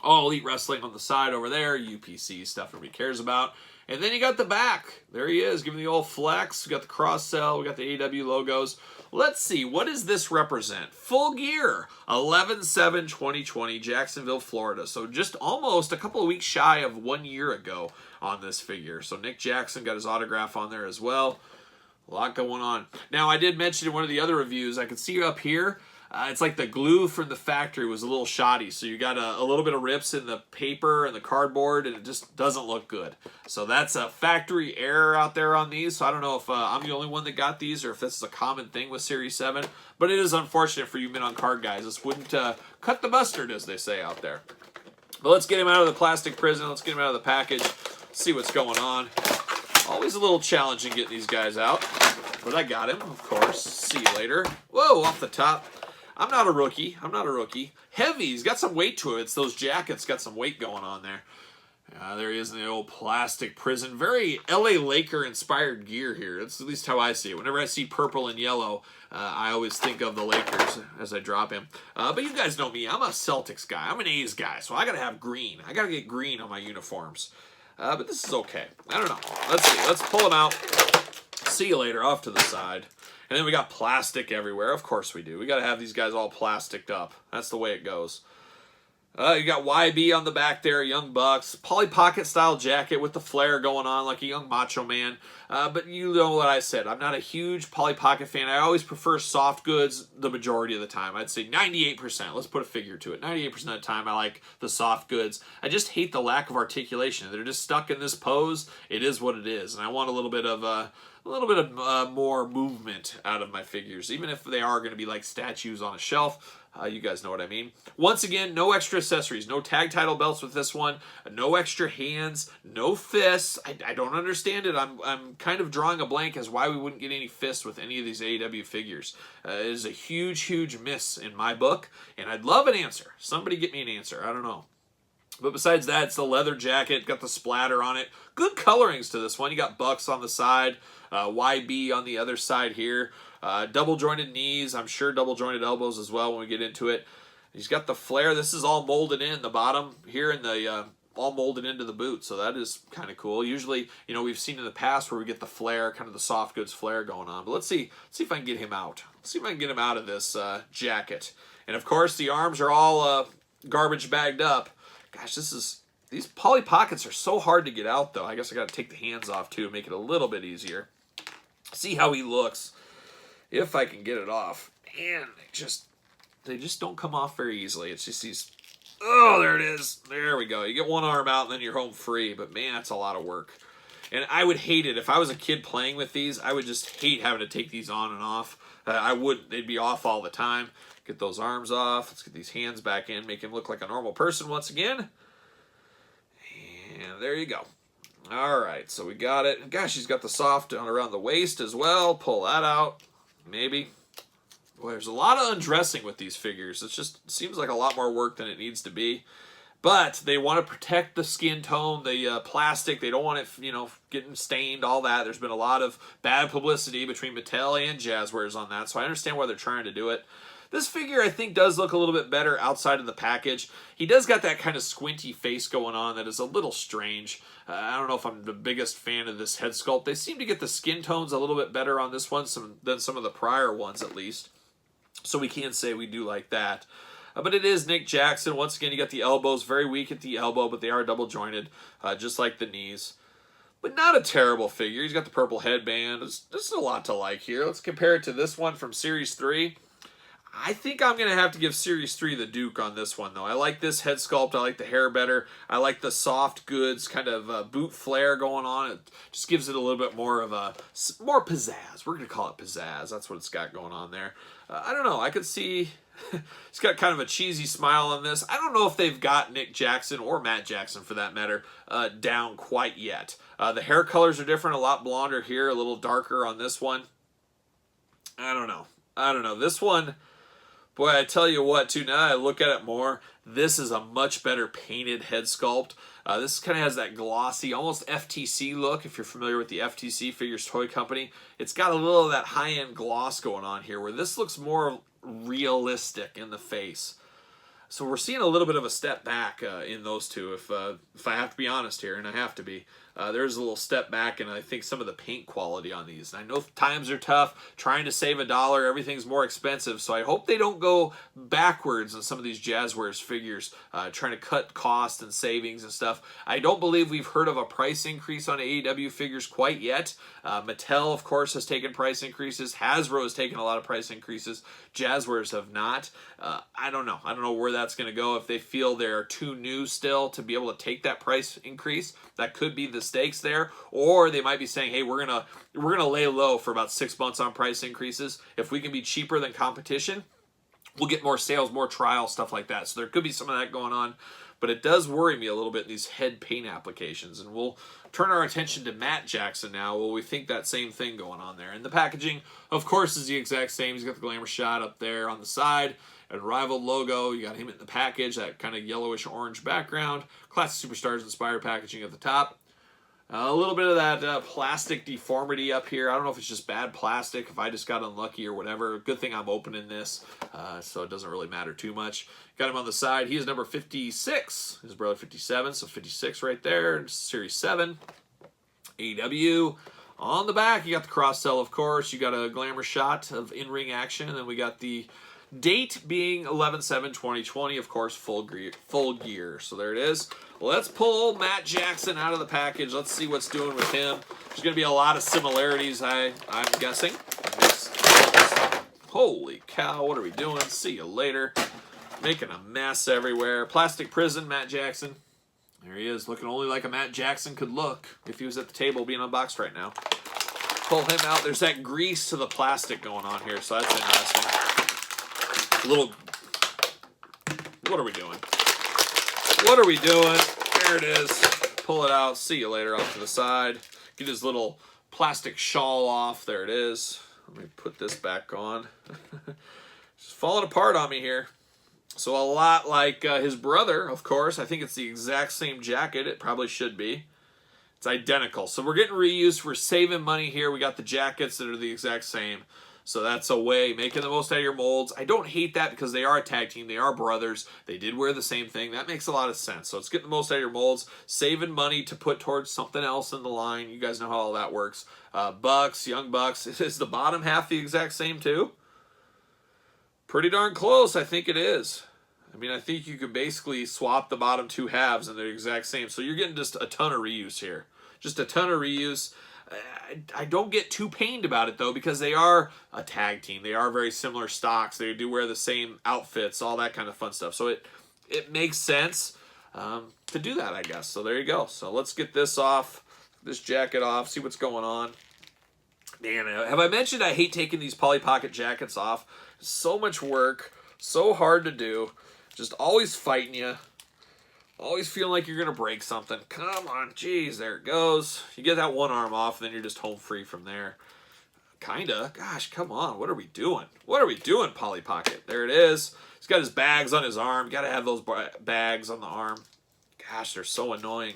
[SPEAKER 1] All Elite Wrestling on the side over there, UPC, stuff nobody cares about. And then you got the back. There he is, giving the old flex. We got the cross-sell. We got the AEW logos. Let's see, what does this represent? Full Gear, 11/7/2020, Jacksonville, Florida. So just almost a couple of weeks shy of 1 year ago on this figure. So Nick Jackson got his autograph on there as well. A lot going on. Now, I did mention in one of the other reviews, I can see you up here. It's like the glue from the factory was a little shoddy, so you got a little bit of rips in the paper and the cardboard, and it just doesn't look good. So that's a factory error out there on these. So I don't know if I'm the only one that got these or if this is a common thing with Series 7, but it is unfortunate for you men on card guys. This wouldn't cut the mustard, as they say out there. But let's get him out of the plastic prison. Let's get him out of the package. See what's going on. Always a little challenging getting these guys out, but I got him, of course. See you later. Whoa, off the top. I'm not a rookie. I'm not a rookie. Heavy. He's got some weight to it. It's those jackets. Got some weight going on there. There he is in the old plastic prison. Very LA Laker-inspired gear here. That's at least how I see it. Whenever I see purple and yellow, I always think of the Lakers as I drop him. But you guys know me. I'm a Celtics guy. I'm an A's guy, so I got to have green. I got to get green on my uniforms. But this is okay. I don't know. Let's see. Let's pull him out. See you later. Off to the side. And then we got plastic everywhere. Of course we do. We got to have these guys all plasticed up. That's the way it goes. You got YB on the back there, Young Bucks. Polly Pocket style jacket with the flare going on like a young macho man. But you know what I said. I'm not a huge Polly Pocket fan. I always prefer soft goods the majority of the time. I'd say 98%. Let's put a figure to it. 98% of the time I like the soft goods. I just hate the lack of articulation. They're just stuck in this pose. It is what it is. And I want a little bit of more movement out of my figures, even if they are going to be like statues on a shelf. You guys know what I mean. Once again, no extra accessories, no tag title belts with this one, no extra hands, no fists. I don't understand it. I'm kind of drawing a blank as why we wouldn't get any fists with any of these AEW figures. It is a huge, huge miss in my book, and I'd love an answer. Somebody get me an answer. I don't know. But besides that, it's the leather jacket, got the splatter on it. Good colorings to this one. You got Bucks on the side, YB on the other side here. Double jointed knees, I'm sure double jointed elbows as well when we get into it. He's got the flare. This is all molded in the bottom here in the all molded into the boot, so that is kind of cool. Usually, you know, we've seen in the past where we get the flare, kind of the soft goods flare going on. But let's see if I can get him out. Let's see if I can get him out of this jacket. And of course, the arms are all garbage bagged up. Gosh, these Polly Pockets are so hard to get out, though. I guess I got to take the hands off, too, make it a little bit easier. See how he looks, if I can get it off. Man, they just don't come off very easily. It's just these, oh, there it is. There we go. You get one arm out, and then you're home free. But, man, that's a lot of work. And I would hate it. If I was a kid playing with these, I would just hate having to take these on and off. I wouldn't. They'd be off all the time. Get those arms off. Let's get these hands back in. Make him look like a normal person once again. And there you go. All right, so we got it. Gosh, he's got the soft on around the waist as well. Pull that out. Maybe. Boy, there's a lot of undressing with these figures. It just seems like a lot more work than it needs to be. But they want to protect the skin tone, the plastic. They don't want it, you know, getting stained, all that. There's been a lot of bad publicity between Mattel and Jazzwares on that, so I understand why they're trying to do it. This figure, I think, does look a little bit better outside of the package. He does got that kind of squinty face going on that is a little strange. I don't know if I'm the biggest fan of this head sculpt. They seem to get the skin tones a little bit better on this one than some of the prior ones, at least. So we can say we do like that. But it is Nick Jackson. Once again, you got the elbows, very weak at the elbow, but they are double jointed, just like the knees. But not a terrible figure. He's got the purple headband. There's a lot to like here. Let's compare it to this one from Series 3. I think I'm going to have to give Series 3 the Duke on this one, though. I like this head sculpt. I like the hair better. I like the soft goods kind of boot flare going on. It just gives it a little bit more of more pizzazz. We're going to call it pizzazz. That's what it's got going on there. I don't know. I could see he's got kind of a cheesy smile on this. I don't know if they've got Nick Jackson or Matt Jackson, for that matter, down quite yet. The hair colors are different. A lot blonder here, a little darker on this one. I don't know. This one... Boy, I tell you what, too, now I look at it more, this is a much better painted head sculpt. This kind of has that glossy, almost FTC look, if you're familiar with the FTC Figures Toy Company. It's got a little of that high-end gloss going on here, where this looks more realistic in the face. So we're seeing a little bit of a step back in those two, if I have to be honest here, and I have to be. There's a little step back, and I think some of the paint quality on these. And I know times are tough, trying to save $1, everything's more expensive, so I hope they don't go backwards on some of these Jazzwares figures, trying to cut costs and savings and stuff. I don't believe we've heard of a price increase on AEW figures quite yet. Mattel, of course, has taken price increases. Hasbro has taken a lot of price increases. Jazzwares have not. I don't know. I don't know where that's going to go. If they feel they're too new still to be able to take that price increase, that could be the stakes there. Or they might be saying, hey, we're gonna lay low for about 6 months on price increases. If we can be cheaper than competition, we'll get more sales, more trials, stuff like that. So there could be some of that going on. But it does worry me a little bit in these head paint applications. And we'll turn our attention to Matt Jackson now. Well, we think that same thing going on there. And the packaging, of course, is the exact same. He's got the glamour shot up there on the side. Unrivaled logo. You got him in the package, that kind of yellowish orange background. Classic Superstars inspired packaging at the top. A little bit of that plastic deformity up here. I don't know if it's just bad plastic, if I just got unlucky or whatever. Good thing I'm opening this, so it doesn't really matter too much. Got him on the side. He is number 56. His brother 57, so 56 right there. Series 7. AEW. On the back, you got the cross-sell, of course. You got a glamour shot of in-ring action, and then we got the date being 11/7/2020, of course, full gear. So there it is. Let's pull Matt Jackson out of the package. Let's see what's doing with him. There's going to be a lot of similarities, I'm guessing. Holy cow, what are we doing? See you later. Making a mess everywhere. Plastic Prison, Matt Jackson. There he is, looking only like a Matt Jackson could look if he was at the table being unboxed right now. Pull him out. There's that grease to the plastic going on here, so that's interesting. What are we doing? What are we doing? There it is. Pull it out. See you later off to the side. Get his little plastic shawl off. There it is. Let me put this back on. It's falling apart on me here. So a lot like his brother, of course. I think it's the exact same jacket. It probably should be. It's identical. So we're getting reused. We're saving money here. We got the jackets that are the exact same. So that's a way, making the most out of your molds. I don't hate that because they are a tag team. They are brothers. They did wear the same thing. That makes a lot of sense. So it's getting the most out of your molds, saving money to put towards something else in the line. You guys know how all that works. Bucks, Young Bucks. Is the bottom half the exact same too? Pretty darn close, I think it is. I mean, I think you could basically swap the bottom two halves and they're the exact same. So you're getting just a ton of reuse here. Just a ton of reuse. I don't get too pained about it, though, because they are a tag team. They are very similar stocks. They do wear the same outfits, all that kind of fun stuff. So it makes sense to do that, I guess. So there you go. So let's get this off, this jacket off, see what's going on. Man, have I mentioned I hate taking these Polly Pocket jackets off? So much work, so hard to do, just always fighting you. Always feeling like you're going to break something. Come on, geez, there it goes. You get that one arm off, and then you're just home free from there. Kinda. Gosh, come on. What are we doing? What are we doing, Polly Pocket? There it is. He's got his bags on his arm. Got to have those bags on the arm. Gosh, they're so annoying.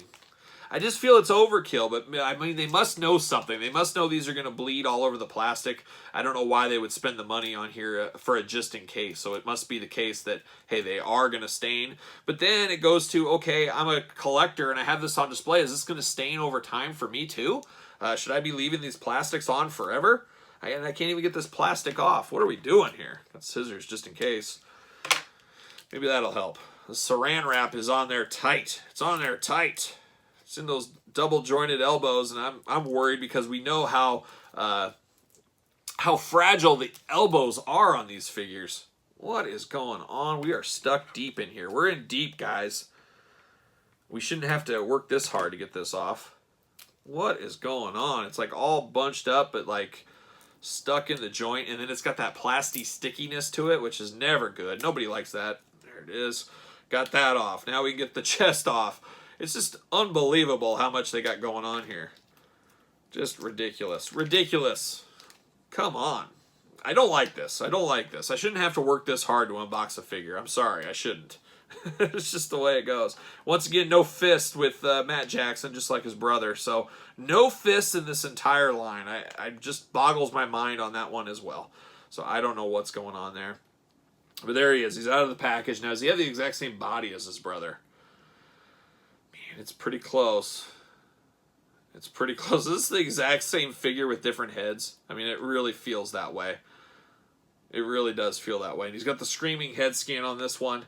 [SPEAKER 1] I just feel it's overkill, but I mean, they must know something. They must know these are going to bleed all over the plastic. I don't know why they would spend the money on here for a just in case. So it must be the case that, hey, they are going to stain. But then it goes to, okay, I'm a collector and I have this on display. Is this going to stain over time for me too? Should I be leaving these plastics on forever? I can't even get this plastic off. What are we doing here? Got scissors just in case. Maybe that'll help. The saran wrap is on there tight. It's on there tight. It's in those double jointed elbows, and I'm worried because we know how fragile the elbows are on these figures. What is going on? We are stuck deep in here. We're in deep, guys. We shouldn't have to work this hard to get this off. What is going on? It's like all bunched up, but like stuck in the joint, and then it's got that plastic stickiness to it, which is never good. Nobody likes that. There it is. Got that off. Now we can get the chest off. It's just unbelievable how much they got going on here. Just ridiculous. Ridiculous. Come on. I don't like this. I don't like this. I shouldn't have to work this hard to unbox a figure. I'm sorry. I shouldn't. It's just the way it goes. Once again, no fist with Matt Jackson, just like his brother. So no fists in this entire line. I just boggles my mind on that one as well. So I don't know what's going on there. But there he is. He's out of the package. Now, does he have the exact same body as his brother? Man, it's pretty close. It's pretty close. This is the exact same figure with different heads. I mean, it really feels that way. It really does feel that way. And he's got the screaming head scan on this one.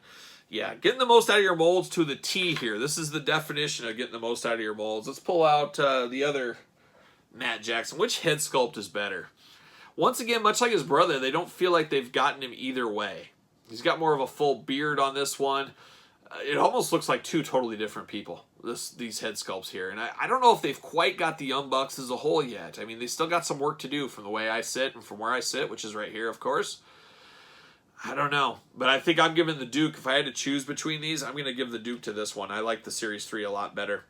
[SPEAKER 1] Yeah, getting the most out of your molds to the T here. This is the definition of getting the most out of your molds. Let's pull out the other Matt Jackson. Which head sculpt is better? Once again, much like his brother, they don't feel like they've gotten him either way. He's got more of a full beard on this one. It almost looks like two totally different people, these head sculpts here. And I don't know if they've quite got the Young Bucks as a whole yet. I mean, they still got some work to do from the way I sit and from where I sit, which is right here, of course. I don't know. But I think I'm giving the Duke, if I had to choose between these, I'm going to give the Duke to this one. I like the Series 3 a lot better.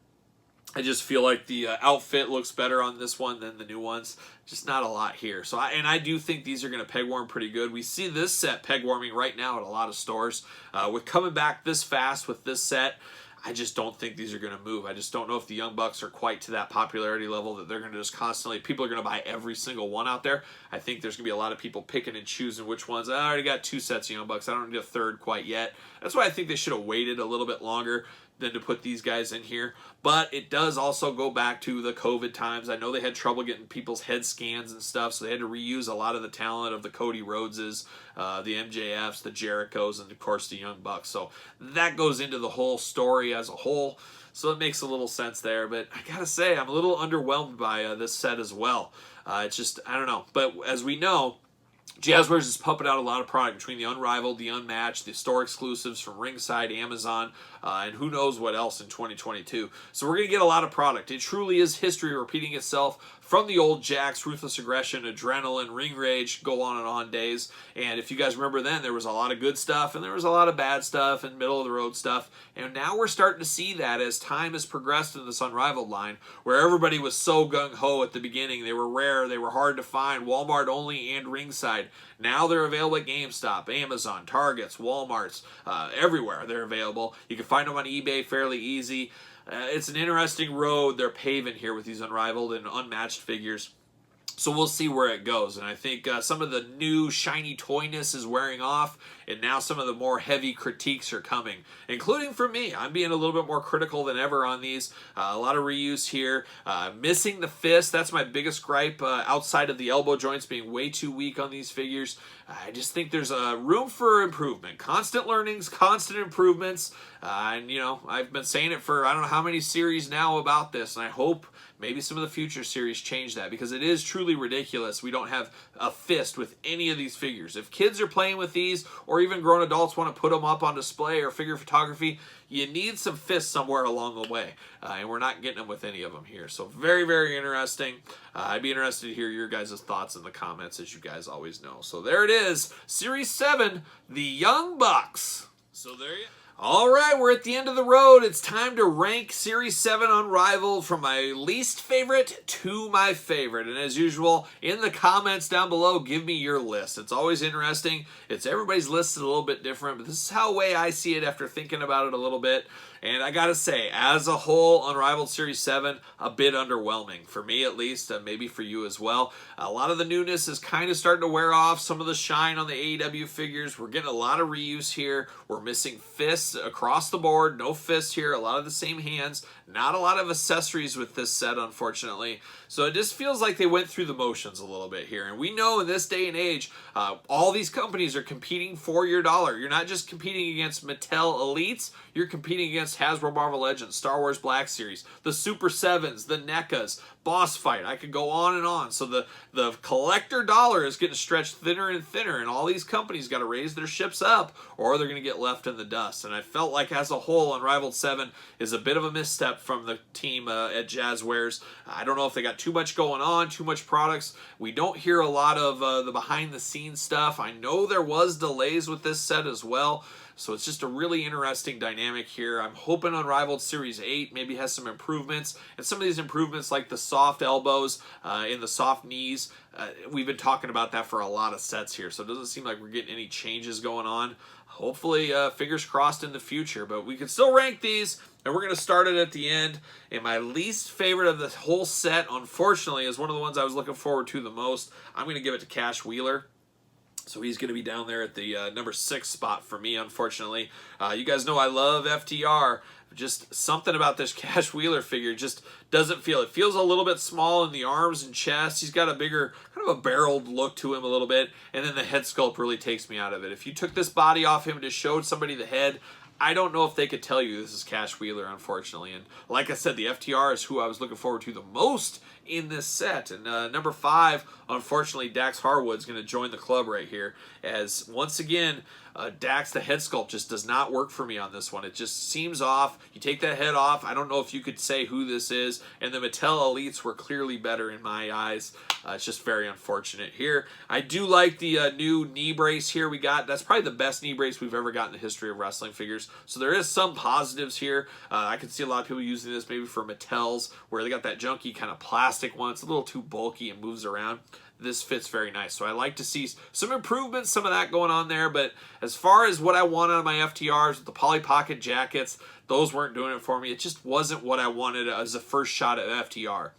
[SPEAKER 1] I just feel like the outfit looks better on this one than the new ones. Just not a lot here. So I do think these are going to peg warm pretty good. We see this set peg warming right now at a lot of stores. With coming back this fast with this set, I just don't think these are going to move. I just don't know if the Young Bucks are quite to that popularity level that they're going to just constantly, people are going to buy every single one out there. I think there's going to be a lot of people picking and choosing which ones. I already got 2 sets of Young Bucks. I don't need a third quite yet. That's why I think they should have waited a little bit longer than to put these guys in here. But it does also go back to the COVID times. I know they had trouble getting people's head scans and stuff, so they had to reuse a lot of the talent of the Cody Rhodeses, the MJFs, the Jerichos, and of course the Young Bucks. So that goes into the whole story as a whole. So it makes a little sense there. But I gotta say, I'm a little underwhelmed by this set as well. It's just, I don't know. But as we know, Jazzwares is pumping out a lot of product between the Unrivaled, the Unmatched, the store exclusives from Ringside, Amazon, and who knows what else in 2022. So we're going to get a lot of product. It truly is history repeating itself from the old Jax, Ruthless Aggression, Adrenaline, Ring Rage, go on days. And if you guys remember then, there was a lot of good stuff and there was a lot of bad stuff and middle-of-the-road stuff. And now we're starting to see that as time has progressed in this Unrivaled line, where everybody was so gung-ho at the beginning. They were rare, they were hard to find, Walmart only and Ringside. Now they're available at GameStop, Amazon, Targets, Walmarts, everywhere they're available. You can find them on eBay fairly easy. It's an interesting road they're paving here with these Unrivaled and Unmatched figures. So we'll see where it goes. And I think some of the new shiny toyness is wearing off, and now some of the more heavy critiques are coming, including from me. I'm being a little bit more critical than ever on these. A lot of reuse here. Missing the fist, that's my biggest gripe, outside of the elbow joints being way too weak on these figures. I just think there's room for improvement. Constant learnings, constant improvements. And, you know, I've been saying it for I don't know how many series now about this, and I hope maybe some of the future series change that, because it is truly ridiculous we don't have a fist with any of these figures. If kids are playing with these, or even grown adults want to put them up on display or figure photography, you need some fists somewhere along the way. And we're not getting them with any of them here. So very, very interesting. I'd be interested to hear your guys' thoughts in the comments, as you guys always know. So there it is. Series 7, the Young Bucks. So there you go. All right, we're at the end of the road. It's time to rank Series 7 Unrivaled from my least favorite to my favorite. And as usual, in the comments down below, give me your list. It's always interesting. Everybody's list is a little bit different, but this is how way I see it after thinking about it a little bit. And I gotta say, as a whole, Unrivaled Series 7, a bit underwhelming. For me, at least, maybe for you as well. A lot of the newness is kind of starting to wear off. Some of the shine on the AEW figures. We're getting a lot of reuse here. We're missing fists across the board. No fists here. A lot of the same hands. Not a lot of accessories with this set, unfortunately. So it just feels like they went through the motions a little bit here. And we know in this day and age, all these companies are competing for your dollar. You're not just competing against Mattel Elites. You're competing against Hasbro Marvel Legends, Star Wars Black Series, the Super 7s, the NECAs, Boss Fight. I could go on and on. So the collector dollar is getting stretched thinner and thinner, and all these companies got to raise their ships up, or they're going to get left in the dust. And I felt like as a whole, Unrivaled 7 is a bit of a misstep from the team at Jazzwares. I don't know if they got too much going on, too much products. We don't hear a lot of the behind-the-scenes stuff. I know there was delays with this set as well. So it's just a really interesting dynamic here. I'm hoping Unrivaled Series 8 maybe has some improvements. And some of these improvements, like the soft elbows and the soft knees, we've been talking about that for a lot of sets here. So it doesn't seem like we're getting any changes going on. Hopefully, fingers crossed in the future. But we can still rank these, and we're going to start it at the end. And my least favorite of the whole set, unfortunately, is one of the ones I was looking forward to the most. I'm going to give it to Cash Wheeler. So he's going to be down there at the number 6 spot for me, unfortunately. You guys know I love FTR. Just something about this Cash Wheeler figure just doesn't feel. It feels a little bit small in the arms and chest. He's got a bigger, kind of a barreled look to him a little bit. And then the head sculpt really takes me out of it. If you took this body off him and just showed somebody the head, I don't know if they could tell you this is Cash Wheeler, unfortunately. And like I said, the FTR is who I was looking forward to the most in this set. And number 5, unfortunately, Dax Harwood's going to join the club right here. As, once again, Dax, the head sculpt, just does not work for me on this one. It just seems off. You take that head off, I don't know if you could say who this is. And the Mattel Elites were clearly better in my eyes. It's just very unfortunate here. I do like the new knee brace here we got. That's probably the best knee brace we've ever got in the history of wrestling figures. So there is some positives here. I can see a lot of people using this maybe for Mattels, where they got that junky kind of plastic one. It's a little too bulky and moves around. This fits very nice. So I like to see some improvements, some of that going on there. But as far as what I want out of my FTRs with the Polly Pocket jackets, those weren't doing it for me. It just wasn't what I wanted as a first shot at FTR.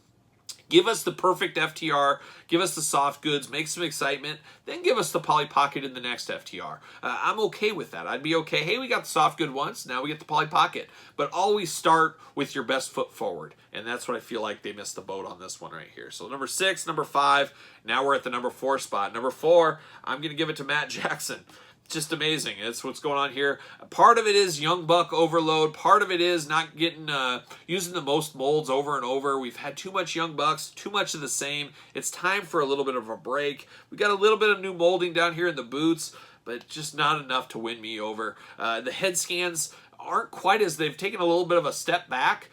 [SPEAKER 1] Give us the perfect FTR, give us the soft goods, make some excitement, then give us the Polly Pocket in the next FTR. I'm okay with that. I'd be okay. Hey, we got the soft good once, now we get the Polly Pocket. But always start with your best foot forward. And that's what I feel like they missed the boat on this one right here. So number 6, number 5, now we're at the number 4 spot. Number 4, I'm going to give it to Matt Jackson. Just amazing. That's what's going on here. Part of it is Young Buck overload. Part of it is not getting using the most molds over and over. We've had too much Young Bucks, too much of the same. It's time for a little bit of a break. We got a little bit of new molding down here in the boots, but just not enough to win me over. The head scans aren't quite as, they've taken a little bit of a step back.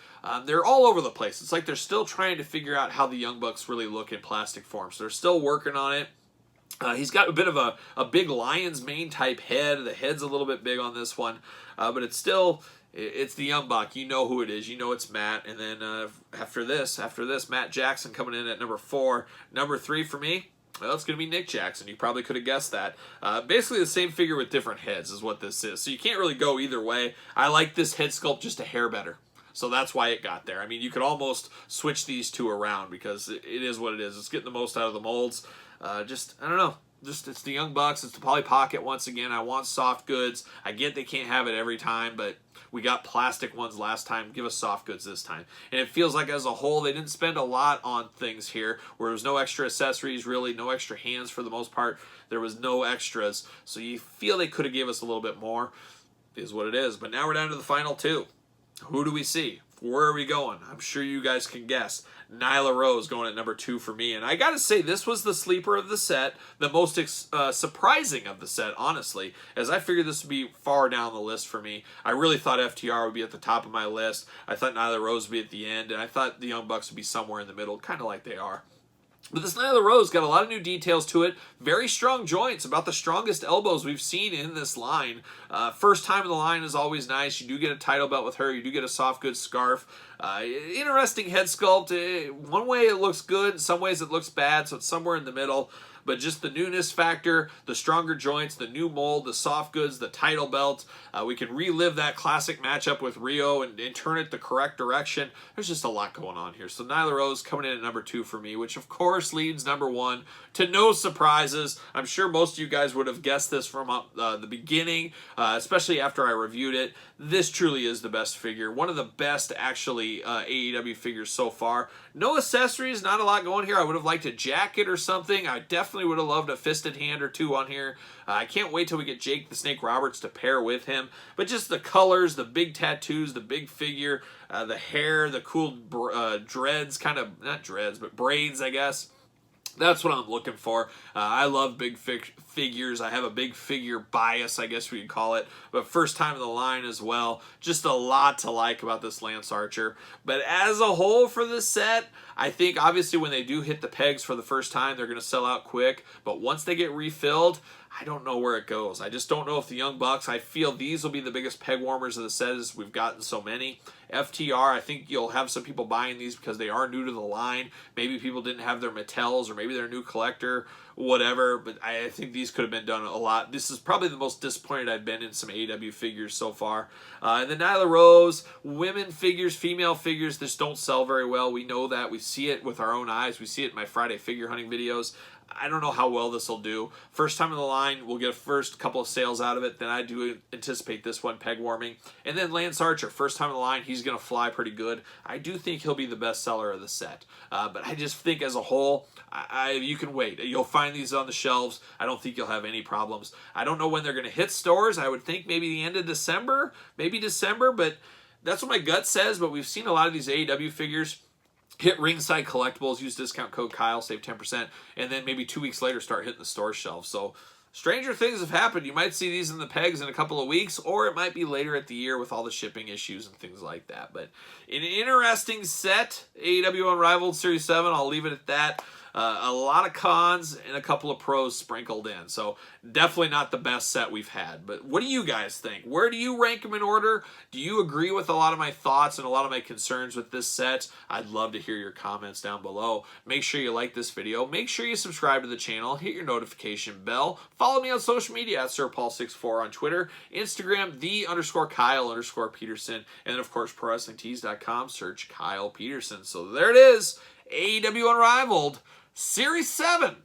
[SPEAKER 1] They're all over the place. It's like they're still trying to figure out how the Young Bucks really look in plastic form. So they're still working on it. He's got a bit of a big lion's mane type head. The head's a little bit big on this one, but it's still, it's the Young Buck. You know who it is. You know it's Matt. And then after this, Matt Jackson coming in at number 4. Number 3 for me, well, it's going to be Nick Jackson. You probably could have guessed that. Basically the same figure with different heads is what this is. So you can't really go either way. I like this head sculpt just a hair better. So that's why it got there. I mean, you could almost switch these two around because it is what it is. It's getting the most out of the molds. I don't know. It's the Young Bucks. It's the Polly Pocket once again. I want soft goods. I get they can't have it every time, but we got plastic ones last time. Give us soft goods this time. And it feels like as a whole, they didn't spend a lot on things here, where there was no extra accessories, really, no extra hands for the most part. There was no extras. So you feel they could have gave us a little bit more. It is what it is. But now we're down to the final 2. Who do we see? Where are we going? I'm sure you guys can guess. Nyla Rose going at number 2 for me. And I got to say, this was the sleeper of the set, the most surprising of the set, honestly, as I figured this would be far down the list for me. I really thought FTR would be at the top of my list. I thought Nyla Rose would be at the end, and I thought the Young Bucks would be somewhere in the middle, kind of like they are. But this Nyla Rose got a lot of new details to it. Very strong joints, about the strongest elbows we've seen in this line. First time in the line is always nice. You do get a title belt with her. You do get a soft goods scarf. Interesting head sculpt. One way it looks good, in some ways it looks bad, so it's somewhere in the middle. But just the newness factor, the stronger joints, the new mold, the soft goods, the title belt. We can relive that classic matchup with Rio and turn it the correct direction. There's just a lot going on here. So Nyla Rose coming in at number 2 for me, which of course leads number 1 to no surprises. I'm sure most of you guys would have guessed this from the beginning, especially after I reviewed it. This truly is the best figure. One of the best, actually, AEW figures so far. No accessories, not a lot going here. I would have liked a jacket or something. I definitely would have loved a fisted hand or 2 on here. I can't wait till we get Jake the Snake Roberts to pair with him. But just the colors, the big tattoos, the big figure, the hair, the cool dreads, kind of, not dreads, but braids, I guess. That's what I'm looking for. I love big figures. I have a big figure bias, I guess we could call it. But first time in the line as well. Just a lot to like about this Lance Archer. But as a whole for this set, I think obviously when they do hit the pegs for the first time, they're going to sell out quick. But once they get refilled, I don't know where it goes. I just don't know if the Young Bucks, I feel these will be the biggest peg warmers of the set as we've gotten so many. FTR, I think you'll have some people buying these because they are new to the line. Maybe people didn't have their Mattels or maybe they're a new collector, whatever. But I think these could have been done a lot. This is probably the most disappointed I've been in some AEW figures so far. And then Nyla Rose, women figures, female figures, this don't sell very well. We know that. We see it with our own eyes. We see it in my Friday figure hunting videos. I don't know how well this will do. First time in the line, we'll get a first couple of sales out of it. Then I do anticipate this one peg warming. And then Lance Archer, first time in the line, he's going to fly pretty good. I do think he'll be the best seller of the set. But I just think as a whole, you can wait. You'll find these on the shelves. I don't think you'll have any problems. I don't know when they're going to hit stores. I would think maybe the end of December, but that's what my gut says. But we've seen a lot of these AEW figures hit Ringside Collectibles, use discount code Kyle, save 10%, and then maybe 2 weeks later start hitting the store shelves. So stranger things have happened. You might see these in the pegs in a couple of weeks, or it might be later at the year with all the shipping issues and things like that. But an interesting set, AEW Unrivaled Series 7. I'll leave it at that. A lot of cons and a couple of pros sprinkled in. So definitely not the best set we've had. But what do you guys think? Where do you rank them in order? Do you agree with a lot of my thoughts and a lot of my concerns with this set? I'd love to hear your comments down below. Make sure you like this video. Make sure you subscribe to the channel. Hit your notification bell. Follow me on social media at SirPaul64 on Twitter, Instagram, _Kyle_Peterson, and then of course ProWrestlingTees.com. Search Kyle Peterson. So there it is. AEW Unrivaled Series 7.